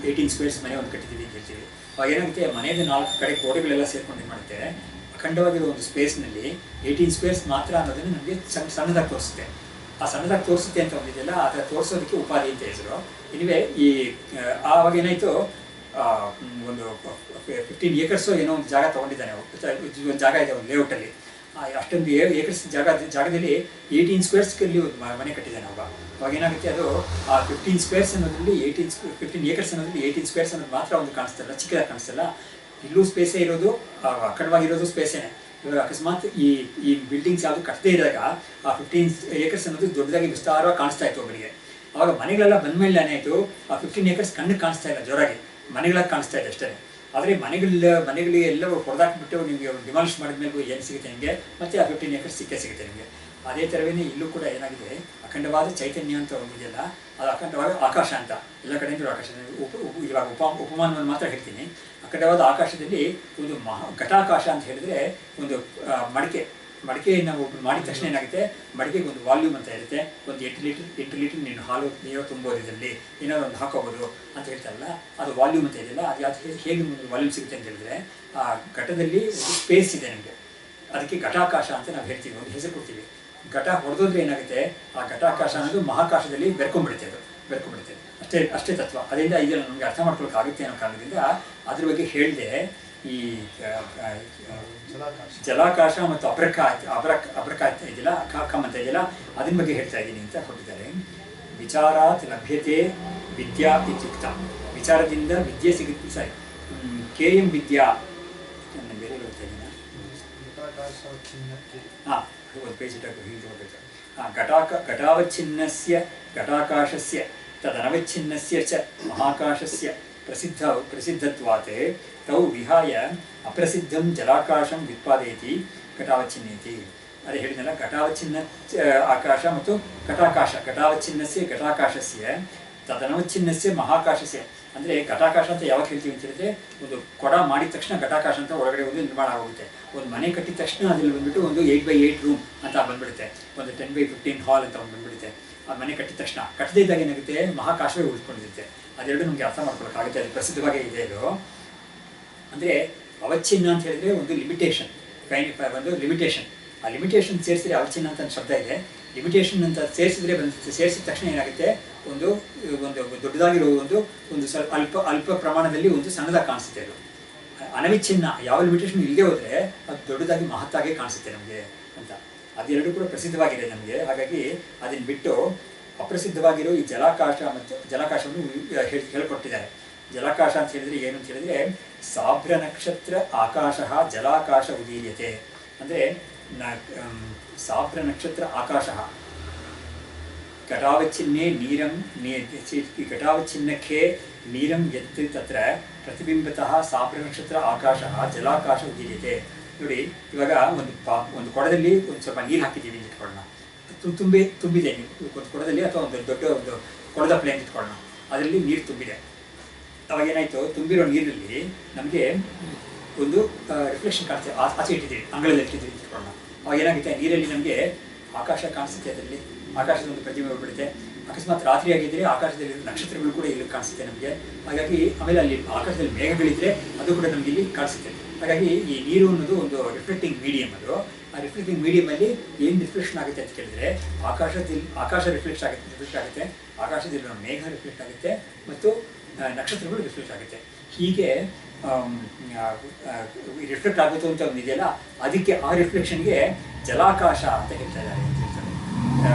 18 ಸ್ಕ್ವೇರ್ಸ್ ಮನೆ ಒಂದು ಕಟ್ಟಿದ್ದೀವಿ ಅಂತ ಹೇಳ್ತೀವಿ. ಅವಾಗ ಏನಾಗುತ್ತೆ, ಮನೆಯದು 4 ಕಡೆ ಗೋಡೆಗಳೆಲ್ಲ ಸೇರ್ಕೊಂಡು ಏನು ಮಾಡುತ್ತೆ, ಅಖಂಡವಾಗಿರೋ ಒಂದು ಸ್ಪೇಸ್ನಲ್ಲಿ 18 ಸ್ಕ್ವೇರ್ಸ್ ಮಾತ್ರ ಅನ್ನೋದನ್ನು ನಮಗೆ ಸಣ್ಣದಾಗಿ ತೋರಿಸುತ್ತೆ. ಆ ಸಣ್ಣದಾಗಿ ತೋರಿಸುತ್ತೆ ಅಂತ ಒಂದಿದೆಯಲ್ಲ, ಅದರ ತೋರಿಸೋದಕ್ಕೆ ಉಪಾಧಿ ಅಂತ ಹೆಸರು. ಇನಿವೆ ಈ ಆವಾಗ ಏನಾಯಿತು, ಒಂದು 15 ಏಕರ್ಸು ಏನೋ ಒಂದು ಜಾಗ ತೊಗೊಂಡಿದ್ದಾನೆ, ಒಂದು ಜಾಗ ಇದೆ ಒಂದು ಲೇಔಟಲ್ಲಿ. ಅಷ್ಟೊಂದು ಏಕರ್ಸ್ ಜಾಗದಲ್ಲಿ 18 ಸ್ಕ್ವೇರ್ಸ್ಗೆ ಒಂದು ಮನೆ ಕಟ್ಟಿದ್ದಾನೆ ಅವಾಗ ಏನಾಗುತ್ತೆ, ಅದು ಆ 15 ಸ್ಕ್ವೇರ್ಸ್ ಅನ್ನೋದ್ರಲ್ಲಿ 15 ಏಕರ್ಸ್ ಅನ್ನೋದ್ರಲ್ಲಿ 18 ಸ್ಕ್ವೇರ್ಸ್ ಅನ್ನೋದು ಮಾತ್ರ ಒಂದು ಕಾಣಿಸ್ತಲ್ಲ, ಚಿಕ್ಕದಾಗಿ ಕಾಣಿಸ್ತಲ್ಲ. ಇಲ್ಲೂ ಸ್ಪೇಸೇ ಇರೋದು, ಅಖಂಡವಾಗಿರೋದು ಸ್ಪೇಸೇನೆ. ಇವಾಗ ಅಕಸ್ಮಾತ್ ಈ ಬಿಲ್ಡಿಂಗ್ಸ್ ಯಾವುದು ಕಟ್ಟದೇ ಇದ್ದಾಗ ಆ 15 ಏಕರ್ಸ್ ಅನ್ನೋದು ದೊಡ್ಡದಾಗಿ ವಿಸ್ತಾರವಾಗಿ ಕಾಣಿಸ್ತಾ ಇತ್ತು ಒಬ್ಬರಿಗೆ. ಅವಾಗ ಮನೆಗಳೆಲ್ಲ ಬಂದಮೇಲೆ ಏನಾಯಿತು, ಆ 15 ಏಕರ್ಸ್ ಕಣ್ಣಿಗೆ ಕಾಣಿಸ್ತಾ ಇಲ್ಲ, ಜೋರಾಗಿ ಮನೆಗಳಾಗಿ ಕಾಣಿಸ್ತಾ ಇದೆ ಅಷ್ಟೇ. ಆದರೆ ಮನೆಗಳಿಗೆ ಎಲ್ಲವೂ ಹೊಡೆದಾಕ್ಬಿಟ್ಟು ನಿಮಗೆ ಡಿಮಾಲಿಷ್ ಮಾಡಿದ್ಮೇಲೆ ಏನು ಸಿಗುತ್ತೆ ನಿಮಗೆ, ಮತ್ತೆ ಆ 15 ಏಕರ್ಸ್ ಸಿಗುತ್ತೆ ನಿಮಗೆ. ಅದೇ ಥರವೇ ಇಲ್ಲೂ ಕೂಡ ಏನಾಗಿದೆ, ಅಖಂಡವಾದ ಚೈತನ್ಯ ಅಂತ ಒಂದಿದೆಯಲ್ಲ, ಅದು ಅಖಂಡವಾದ ಆಕಾಶ ಅಂತ. ಎಲ್ಲ ಕಡೆಯಿಂದ ಆಕಾಶ. ಇವಾಗ ಉಪಮಾನವನ್ನು ಮಾತ್ರ ಹೇಳ್ತೀನಿ. ಅಖಂಡವಾದ ಆಕಾಶದಲ್ಲಿ ಒಂದು ಘಟಾಕಾಶ ಅಂತ ಹೇಳಿದ್ರೆ, ಒಂದು ಮಡಿಕೆಯನ್ನು ಮಾಡಿದ ತಕ್ಷಣ ಏನಾಗುತ್ತೆ, ಮಡಿಕೆಗೆ ಒಂದು ವಾಲ್ಯೂಮ್ ಅಂತ ಇರುತ್ತೆ. ಒಂದು 8 ಲೀಟರ್ ನೀರು ತುಂಬೋದು, ಇದರಲ್ಲಿ ಏನಾದ್ರು ಒಂದು ಹಾಕೋಬೋದು ಅಂತ ಹೇಳ್ತಾರಲ್ಲ, ಅದು ವಾಲ್ಯೂಮ್ ಅಂತ ಇದೆಯಲ್ಲ. ಅದು ಹೇಗೆ ವಾಲ್ಯೂಮ್ ಸಿಗುತ್ತೆ ಅಂತ ಹೇಳಿದ್ರೆ, ಆ ಘಟದಲ್ಲಿ ಒಂದು ಸ್ಪೇಸ್ ಇದೆ ನಮಗೆ, ಅದಕ್ಕೆ ಘಟಾಕಾಶ ಅಂತ ನಾವು ಹೇಳ್ತೀವಿ, ಒಂದು ಹೆಸರು ಕೊಡ್ತೀವಿ. ಘಟ ಹೊಡೆದೋದ್ರೆ ಏನಾಗುತ್ತೆ, ಆ ಘಟಾಕಾಶ ಅನ್ನೋದು ಮಹಾಕಾಶದಲ್ಲಿ ಬೆರ್ಕೊಂಡ್ಬಿಡುತ್ತೆ. ಅಷ್ಟೇ ತತ್ವ. ಅದರಿಂದ ಇದನ್ನು ನಮಗೆ ಅರ್ಥ ಮಾಡ್ಕೊಳ್ಳೋಕ್ಕಾಗುತ್ತೆ ಅನ್ನೋ ಕಾರಣದಿಂದ ಅದ್ರ ಬಗ್ಗೆ ಹೇಳಿದೆ. ಈ ಜಲಾಕಾಶ ಮತ್ತು ಅಬ್ರಕ ಇದೆಯಲ್ಲ, ಕಮ್ ಅಂತ ಇದೆಯಲ್ಲ, ಅದನ್ನ ಬಗ್ಗೆ ಹೇಳ್ತಾ ಇದ್ದೀನಿ ಅಂತ ಕೊಟ್ಟಿದ್ದಾರೆ. ವಿಚಾರಾತ್ ಲಭ್ಯತೆ ವಿದ್ಯಾ ಇತ್ಯುಕ್ತ. ವಿಚಾರದಿಂದ ವಿದ್ಯೆ ಸಿಗುತ್ತೆ. ಸರಿ, ಕೇಯಂ ವಿದ್ಯಾ ಬೇರೆ ಹೇಳ್ತಾ ಇದ್ದೀನ. ಒಂದು ಪೇಜ್ ಇಟ್ಟಕ್ಕೆ ಹೀಗೆ ಹೋಗ್ಬೇಕು. ಘಟಾವಚ್ಛಿನ್ನಸ್ಯ ಘಟಾಕಾಶಸ್ಯ ತದನವಚ್ಛಿನ್ನಸ್ಯ ಚ ಮಹಾಕಾಶಸ್ಯ ಪ್ರಸಿದ್ಧತ್ವಾತ್ ತೌ ವಿಹಾಯ ಅಪ್ರಸಿದ್ಧಂ ಜಲಾಕಾಶಂ ವ್ಯುತ್ಪಾದಯತಿ ಘಟಾವಚ್ಛಿನ್ನೇತಿ. ಅದೇ ಹೇಳಿದ್ನಲ್ಲ, ಘಟಾವಚ್ಛಿನ್ನ ಆಕಾಶ ಮತ್ತು ಘಟಾಕಾಶ. ಘಟಾವಚ್ಛಿನ್ನಸ್ಯ ಘಟಾಕಾಶಸ್ಯ ತದನವಚ್ಛಿನ್ನಸ್ಯ ಮಹಾಕಾಶಸ್ಯ. ಅಂದರೆ ಘಟಾಕಾಶ ಅಂತ ಯಾವಾಗ ಹೇಳ್ತೀವಿ ಅಂತ ಹೇಳಿದ್ರೆ, ಒಂದು ಕೊಡ ಮಾಡಿದ ತಕ್ಷಣ ಘಟಾಕಾಶ ಅಂತ ಒಳಗಡೆ ಒಂದು ನಿರ್ಮಾಣ ಆಗೋಗುತ್ತೆ. ಒಂದು ಮನೆ ಕಟ್ಟಿದ ತಕ್ಷಣ ಅದ್ರಲ್ಲಿ ಬಂದ್ಬಿಟ್ಟು ಒಂದು 8x8 ರೂಮ್ ಅಂತ ಬಂದ್ಬಿಡುತ್ತೆ, ಒಂದು 10x15 ಹಾಲ್ ಅಂತ ಒಂದು ಬಂದ್ಬಿಡುತ್ತೆ. ಆ ಮನೆ ಕಟ್ಟಿದ ತಕ್ಷಣ ಕಟ್ಟದೇ ಇದ್ದಾಗ ಏನಾಗುತ್ತೆ, ಮಹಾಕಾಶವೇ ಉಳಿಸ್ಕೊಂಡಿರುತ್ತೆ. ಅದೆರಡು ನಮಗೆ ಅರ್ಥ ಮಾಡ್ಕೊಳ್ಳೋಕ್ಕಾಗುತ್ತೆ. ಅದು ಪ್ರಸಿದ್ಧವಾಗೇ ಇದೆ. ಇದು ಅಂದರೆ ಅವಚ್ಛಿನ್ನ ಅಂತ ಹೇಳಿದ್ರೆ ಒಂದು ಲಿಮಿಟೇಷನ್, ಒಂದು ಲಿಮಿಟೇಷನ್. ಆ ಲಿಮಿಟೇಷನ್ ಸೇರಿಸಿದ್ರೆ ಅವಚ್ಛಿನ್ನ ಅಂತ ಶಬ್ದ ಇದೆ. ಲಿಮಿಟೇಷನ್ ಅಂತ ಸೇರಿಸಿದ ತಕ್ಷಣ ಏನಾಗುತ್ತೆ, ಒಂದು ದೊಡ್ಡದಾಗಿರೋ ಒಂದು ಅಲ್ಪ ಪ್ರಮಾಣದಲ್ಲಿ ಒಂದು ಸಣ್ಣದಾಗಿ ಕಾಣಿಸುತ್ತೆ. ಅದು ಅನವಿಚ್ಛಿನ್ನ, ಯಾವ ಲಿಮಿಟೇಷನ್ ಇಲ್ಲದೆ ಹೋದರೆ ಅದು ದೊಡ್ಡದಾಗಿ ಮಹತ್ತಾಗಿ ಕಾಣಿಸುತ್ತೆ ನಮಗೆ ಅಂತ. ಅದೆರಡು ಕೂಡ ಪ್ರಸಿದ್ಧವಾಗಿದೆ ನಮಗೆ. ಹಾಗಾಗಿ ಅದನ್ನು ಬಿಟ್ಟು ಅಪ್ರಸಿದ್ಧವಾಗಿರೋ ಈ ಜಲಾಕಾಶವನ್ನು ಹೇಳ್ಕೊಟ್ಟಿದ್ದಾರೆ. ಜಲಾಕಾಶ ಅಂತ ಹೇಳಿದ್ರೆ ಏನು ಅಂತ ಹೇಳಿದ್ರೆ, ಸಾಭ್ರ ನಕ್ಷತ್ರ ಆಕಾಶ ಜಲಾಕಾಶ ಉದೀರ್ಯತೆ. ಅಂದರೆ साप्र नक्षत्र आकाशः घटावच्छिन्ने नीरं घटावच्छिन्नखे नीरं यत् तत्र प्रतिबिंबतः साप्ರ ನಕ್ಷತ್ರ ಆಕಾಶಃ ಜಲಾಕಾಶ ಉದೀಯತೆ ನೋಡಿ ಇವಾಗ ಒಂದು ಕೊಡದಲ್ಲಿ ಒಂದು ಸ್ವಲ್ಪ ನೀರು ಹಾಕಿದ್ದೀವಿ ಅಂತ ಇಟ್ಕೊಳ್ಳೋಣ ತುಂಬಿದೆ ಒಂದು ಕೊಡದಲ್ಲಿ ಅಥವಾ ಒಂದು ದೊಡ್ಡ ಒಂದು ಕೊಡದ ಪ್ಲೇನ್ ಇಟ್ಕೊಳ್ಳೋಣ ಅದರಲ್ಲಿ ನೀರು ತುಂಬಿದೆ ಅವಾಗ ಏನಾಯಿತು ತುಂಬಿರೋ ನೀರಲ್ಲಿ ನಮಗೆ ಒಂದು ರಿಫ್ಲೆಕ್ಷನ್ ಕಾಣಿಸ್ತದೆ ಆಚೆ ಇಟ್ಟಿದ್ದೀವಿ ಅಂಗಳದಲ್ಲಿ ಇಟ್ಟಿದ್ದೀವಿ ಅಂತ ಇಟ್ಕೊಳ್ಳೋಣ ಅವಾಗ ಏನಾಗುತ್ತೆ ನೀರಲ್ಲಿ ನಮಗೆ ಆಕಾಶ ಕಾಣಿಸುತ್ತೆ ಅದರಲ್ಲಿ ಆಕಾಶದ ಒಂದು ಪ್ರತಿಬಿಂಬ ಬಿಡುತ್ತೆ ಅಕಸ್ಮಾತ್ ರಾತ್ರಿ ಆಗಿದ್ದರೆ ಆಕಾಶದಲ್ಲಿ ನಕ್ಷತ್ರಗಳು ಕೂಡ ಇಲ್ಲಿ ಕಾಣಿಸುತ್ತೆ ನಮಗೆ ಹಾಗಾಗಿ ಆಮೇಲೆ ಅಲ್ಲಿ ಆಕಾಶದಲ್ಲಿ ಮೇಘಗಳಿದ್ರೆ ಅದು ಕೂಡ ನಮಗೆ ಇಲ್ಲಿ ಕಾಣಿಸುತ್ತೆ ಹಾಗಾಗಿ ಈ ನೀರು ಅನ್ನೋದು ಒಂದು ರಿಫ್ಲೆಕ್ಟಿಂಗ್ ಮೀಡಿಯಂ ಅದು ಆ ರಿಫ್ಲೆಕ್ಟಿಂಗ್ ಮೀಡಿಯಮಲ್ಲಿ ಏನು ರಿಫ್ಲೆಕ್ಷನ್ ಆಗುತ್ತೆ ಅಂತ ಕೇಳಿದ್ರೆ ಆಕಾಶ ರಿಫ್ಲೆಕ್ಟ್ ಆಗುತ್ತೆ ಆಕಾಶದಲ್ಲಿ ಮೇಘ ರಿಫ್ಲೆಕ್ಟ್ ಆಗುತ್ತೆ ಮತ್ತು ನಕ್ಷತ್ರಗಳು ರಿಫ್ಲೆಕ್ಟ್ ಆಗುತ್ತೆ ಹೀಗೆ ರಿಫ್ಲೆಕ್ಟ್ ಆಗುತ್ತೆ ಅಂತ ಒಂದು ಇದೆಯಲ್ಲ ಅದಕ್ಕೆ ಆ ರಿಫ್ಲೆಕ್ಷನ್ಗೆ ಜಲಾಕಾಶ ಅಂತ ಹೇಳ್ತಾ ಇದ್ದಾರೆ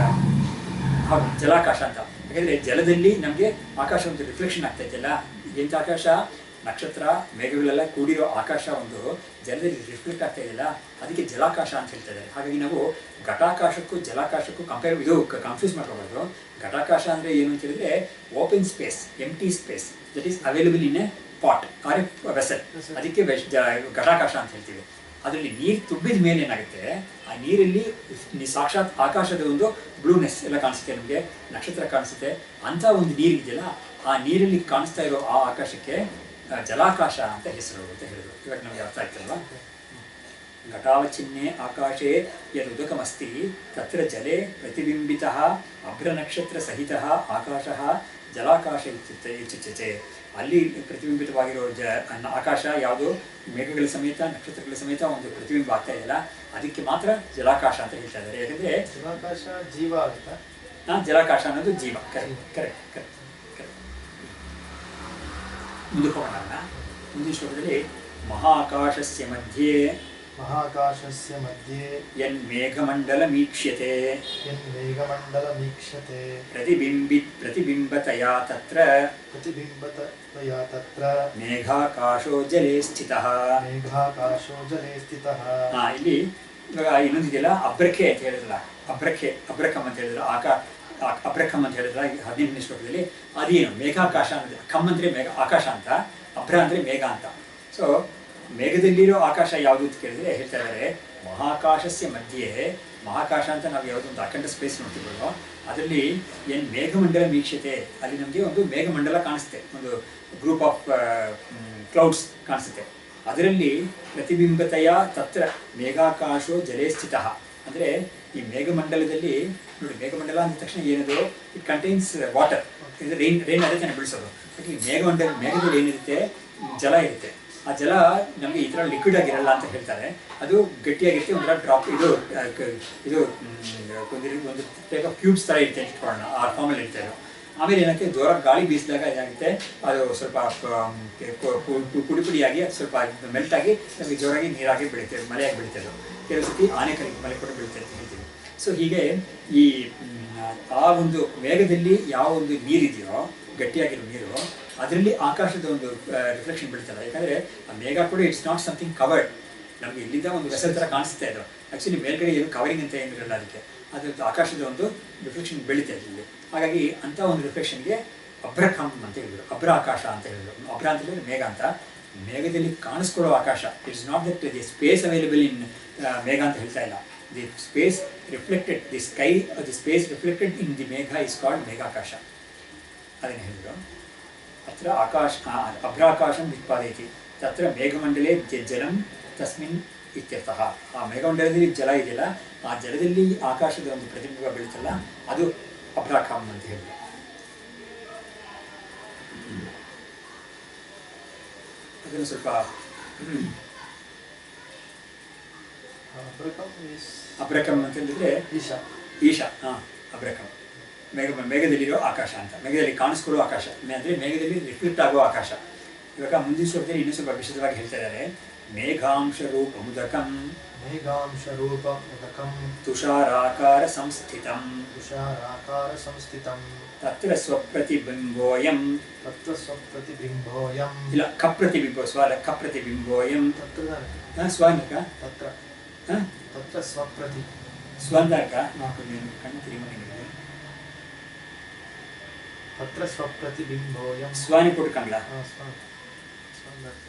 ಹೌದು ಜಲಾಕಾಶ ಅಂತ ಯಾಕಂದರೆ ಜಲದಲ್ಲಿ ನಮಗೆ ಆಕಾಶ ಒಂದು ರಿಫ್ಲೆಕ್ಷನ್ ಆಗ್ತಾ ಇದೆಯಲ್ಲ ಎಂಥ ಆಕಾಶ ನಕ್ಷತ್ರ ಮೇಘಗಳೆಲ್ಲ ಕೂಡಿರೋ ಆಕಾಶ ಒಂದು ಜಲದಲ್ಲಿ ರಿಫ್ಲೆಕ್ಟ್ ಆಗ್ತಾ ಇದೆಯಲ್ಲ ಅದಕ್ಕೆ ಜಲಾಕಾಶ ಅಂತ ಹೇಳ್ತಾರೆ ಹಾಗಾಗಿ ನಾವು ಘಟಾಕಾಶಕ್ಕೂ ಜಲಾಕಾಶಕ್ಕೂ ಕನ್ಫ್ಯೂಸ್ ಮಾಡ್ಕೋಬಾರ್ದು ಘಟಾಕಾಶ ಅಂದರೆ ಏನು ಅಂತ ಹೇಳಿದ್ರೆ open space empty space that is available in a pot or a vessel ಅದಕ್ಕೆ ಘಟಾಕಾಶ ಅಂತ ಹೇಳ್ತೀವಿ ಅದರಲ್ಲಿ ನೀರು ತುಂಬಿದ ಮೇಲೆ ಏನಾಗುತ್ತೆ ಆ ನೀರಲ್ಲಿ ಸಾಕ್ಷಾತ್ ಆಕಾಶದ ಒಂದು ಬ್ಲೂನೆಸ್ ಎಲ್ಲ ಕಾಣಿಸುತ್ತೆ ನಮಗೆ ನಕ್ಷತ್ರ ಕಾಣಿಸುತ್ತೆ ಅಂಥ ಒಂದು ನೀರಿದೆಯಲ್ಲ ಆ ನೀರಲ್ಲಿ ಕಾಣಿಸ್ತಾ ಇರೋ ಆ ಆಕಾಶಕ್ಕೆ ಜಲಾಕಾಶ ಅಂತ ಹೆಸರು ಅಂತ ಹೇಳಿದ್ರು ಇವಾಗ ನಮಗೆ ಅರ್ಥ ಆಗ್ತಲ್ವಾ ಘಟಾವಚ್ಛಿನ್ನೆ ಆಕಾಶೇ ಯದುದಕಮಸ್ತಿ ತತ್ರ ಜಲೆ ಪ್ರತಿಬಿಂಬಿತಃ ಅಭ್ರನಕ್ಷತ್ರ ಸಹಿತಃ ಆಕಾಶಃ ಜಲಾಕಾಶ ಇತ್ಯುಚ್ಯತೆ ಅಲ್ಲಿ ಪ್ರತಿಬಿಂಬಿತವಾಗಿರೋ ಆಕಾಶ ಯಾವುದು ಮೇಘಗಳ ಸಮೇತ ನಕ್ಷತ್ರಗಳ ಸಮೇತ ಒಂದು ಪ್ರತಿಬಿಂಬ ಆಗ್ತಾ ಇದೆಯಲ್ಲ ಅದಕ್ಕೆ ಮಾತ್ರ ಜಲಾಕಾಶ ಅಂತ ಹೇಳ್ತಾ ಇದ್ದಾರೆ ಯಾಕಂದ್ರೆ ಜಲಾಕಾಶ ಜೀವ ಆಗುತ್ತಾ ಜಲಾಕಾಶ ಅನ್ನೋದು ಜೀವ ಕರೆಕ್ಟ್ ಮುಂದಕ್ಕೆ ಹೋಗೋಣ ಮುಂದಿನ ಶ್ಲೋಕದಲ್ಲಿ ಮಹಾಕಾಶಸ್ಯ ಮಧ್ಯೆ ಯನ್ಮೇಘಮಂಡಲಮೀಕ್ಷ್ಯತೆ ಪ್ರತಿಬಿಂಬತಯಾ ತತ್ರ ಮೇಘಾಕಾಶೋ ಜಲೇ ಸ್ಥಿತಃ ಇಲ್ಲಿ ಇವಾಗ ಇನ್ನೊಂದಿದೆಯಲ್ಲ ಅಬ್ರಖೆ ಅಂತ ಹೇಳಿದ್ರಲ್ಲ ಅಬ್ರಕಮ್ ಅಂತ ಹೇಳಿದ್ರ ಅಬ್ರಕಮ್ ಅಂತ ಹೇಳಿದ್ರ 18ನೇ ಶ್ಲೋಕದಲ್ಲಿ ಅದೇನು ಮೇಘಾಕಾಶ ಅನ್ನೋದು ಕಮ್ ಅಂದರೆ ಮೇಘ ಆಕಾಶ ಅಂತ ಅಬ್ರ ಅಂದರೆ ಮೇಘ ಅಂತ ಸೊ ಮೇಘದಲ್ಲಿರೋ ಆಕಾಶ ಯಾವುದು ಅಂತ ಕೇಳಿದ್ರೆ ಹೇಳ್ತಾ ಇದ್ದಾರೆ ಮಹಾಕಾಶಸ್ಯ ಮಧ್ಯೆ ಮಹಾಕಾಶ ಅಂತ ನಾವು ಯಾವುದೊಂದು ಅಖಂಡ ಸ್ಪೇಸ್ ನೋಡ್ತಿದ್ವೋ ಅದರಲ್ಲಿ ಏನು ಮೇಘಮಂಡಲ ವೀಕ್ಷತೆ ಅಲ್ಲಿ ನಮಗೆ ಒಂದು ಮೇಘಮಂಡಲ ಕಾಣಿಸುತ್ತೆ ಒಂದು ಗ್ರೂಪ್ ಆಫ್ ಕ್ಲೌಡ್ಸ್ ಕಾಣಿಸುತ್ತೆ ಅದರಲ್ಲಿ ಪ್ರತಿಬಿಂಬತೆಯ ತತ್ರ ಮೇಘಾಕಾಶೋ ಜಲೇ ಸ್ಥಿತಃ ಅಂದರೆ ಈ ಮೇಘಮಂಡಲದಲ್ಲಿ ನೋಡಿ ಮೇಘಮಂಡಲ ಅಂದ ತಕ್ಷಣ ಏನದು ಇಟ್ ಕಂಟೈನ್ಸ್ ವಾಟರ್ ಇದು ರೈನ್ ಅದೇ ತಾನೇ ಬಿಡಿಸೋದು ಬಟ್ ಈ ಮೇಘದಲ್ಲಿ ಏನಿರುತ್ತೆ ಜಲ ಇರುತ್ತೆ ಆ ಜಲ ನಮಗೆ ಈ ಥರ ಲಿಕ್ವಿಡ್ ಆಗಿರಲ್ಲ ಅಂತ ಹೇಳ್ತಾರೆ ಅದು ಗಟ್ಟಿಯಾಗಿರುತ್ತೆ ಒಂಥರ ಡ್ರಾಪ್ ಇದು ಒಂದು ಟೈಪ್ ಆಫ್ ಕ್ಯೂಬ್ಸ್ ಥರ ಇರುತ್ತೆ ಇಟ್ಕೊಳ್ಳೋಣ ಆ ಫಾರ್ಮಲ್ಲಿ ಇರ್ತಾರೆ ಆಮೇಲೆ ಏನಕ್ಕೆ ಜೋರ ಗಾಳಿ ಬೀಸಿದಾಗ ಏನಾಗುತ್ತೆ ಅದು ಸ್ವಲ್ಪ ಪುಡಿಯಾಗಿ ಸ್ವಲ್ಪ ಮೆಲ್ಟ್ ಆಗಿ ನಮಗೆ ಜೋರಾಗಿ ನೀರಾಗಿ ಬೆಳೀತದೆ ಮಳೆಯಾಗಿ ಬೆಳೀತದೆ ಕೆಲವು ಸತಿ ಆನೆಕಲ್ಲಿಗೆ ಮಳೆ ಕೂಡ ಬೀಳ್ತದೆ ಅಂತ ಹೇಳ್ತೀವಿ ಸೊ ಹೀಗೆ ಈ ಆ ಒಂದು ಮೇಘದಲ್ಲಿ ಯಾವ ಒಂದು ನೀರಿದೆಯೋ ಗಟ್ಟಿಯಾಗಿರೋ ನೀರು ಅದರಲ್ಲಿ ಆಕಾಶದ ಒಂದು ರಿಫ್ಲೆಕ್ಷನ್ ಬೀಳ್ತಲ್ಲ ಯಾಕಂದರೆ ಆ ಮೇಘ ಕೂಡ ಇಟ್ಸ್ ನಾಟ್ ಸಮಥಿಂಗ್ ಕವರ್ಡ್ ನಮಗೆ ಇಲ್ಲಿಂದ ಒಂದು ವೆಸಲ್ ಥರ ಕಾಣಿಸ್ತಾ ಇದು ಆ್ಯಕ್ಚುಲಿ ಮೇಲ್ಗಡೆ ಏನು ಕವರಿಂಗ್ ಅಂತ ಏನಿರಲ್ಲ ಅದಕ್ಕೆ ಅದ್ರದ್ದು ಆಕಾಶದ ಒಂದು ರಿಫ್ಲೆಕ್ಷನ್ ಬೆಳೀತಾ ಇದೆ ಇಲ್ಲಿ ಹಾಗಾಗಿ ಅಂಥ ಒಂದು ರಿಫ್ಲೆಕ್ಷನ್ಗೆ ಅಬ್ರಕಮ್ ಅಂತ ಹೇಳಿದ್ರು ಅಬ್ರ ಆಕಾಶ ಅಂತ ಹೇಳಿದ್ರು ಅಬ್ರ ಅಂತ ಹೇಳಿದ್ರೆ ಮೇಘ ಅಂತ ಮೇಘದಲ್ಲಿ ಕಾಣಿಸ್ಕೊಳ್ಳೋ ಆಕಾಶ it's not that the space available in ಮೇಘ ಅಂತ ಹೇಳ್ತಾ ಇಲ್ಲ the space reflected the sky the space reflected in the ಮೇಘ ಇಸ್ ಕಾಲ್ಡ್ ಮೇಘಾಕಾಶ ಅದನ್ನು ಹೇಳಿದರು ಅತ್ರ ಆಕಾಶ ಅಭ್ರಾಕಾಶಂ ಉತ್ಪಾದಯತಿ ತತ್ರ ಮೇಘಮಂಡಲೇ ಜಲಂ ತಸ್ಮಿನ್ ಇತ್ಯರ್ಥಃ ಆ ಮೇಘಮಂಡಲದಲ್ಲಿ ಜಲ ಇದೆಯಲ್ಲ ಆ ಜಲದಲ್ಲಿ ಆಕಾಶದ ಒಂದು ಪ್ರತಿಬಿಂಬ ಬೀಳುತ್ತಲ್ಲ ಅದು ಅಭ್ರಾಕಾಮ್ ಅಂತ ಹೇಳಿದ್ರು ಅದನ್ನು ಸ್ವಲ್ಪ ಅಬ್ರಕಮ್ ಅಂತ ಹೇಳಿದ್ರೆ ಈಶಾ ಅಬ್ರಕಮ್ ಮೇಘದಲ್ಲಿರೋ ಆಕಾಶ ಅಂತ ಮೇಘದಲ್ಲಿ ಕಾಣಿಸ್ಕೊಳ್ಳೋ ಆಕಾಶ ಅಂದರೆ ಮೇಘದಲ್ಲಿ ರಿಫ್ಲೆಕ್ಟ್ ಆಗೋ ಆಕಾಶ ಇವಾಗ ಮುಂದಿನ ಶ್ಲೋಕದಲ್ಲಿ ಇನ್ನೂ ಸ್ವಲ್ಪ ವಿಶದವಾಗಿ ಹೇಳ್ತಾ ಇದ್ದಾರೆ ಮೇಘಾಂಶ ರೂಪ ಮುದಕಂ ತುಷಾರಾಕಾರ ಸಂಸ್ಥಿತಂ ತತ್ರ ಸ್ವಪ್ರತಿಬಿಂಬೋಯಂ ಇಲ್ಲ ಕಪ್ರತಿಬಿಂಬೋ ಸ್ವರ ಕಪ್ರತಿಬಿಂಬೋಯಂ ಸ್ವನಿಕ ತತ್ರ ಸ್ವಪ್ರತಿ ಸ್ವಂದಕ ನೋಡ್ಕೊಂಡು ಕಣ್ಣು ತಿರುಗಿ ತತ್ರ ಸ್ವಪ್ರತಿಬಿಂಬೋಯಂ ಸ್ವಾನಿ ಕೊಡ್ಕಂಗ್ಲ ಸ್ವಂದಕ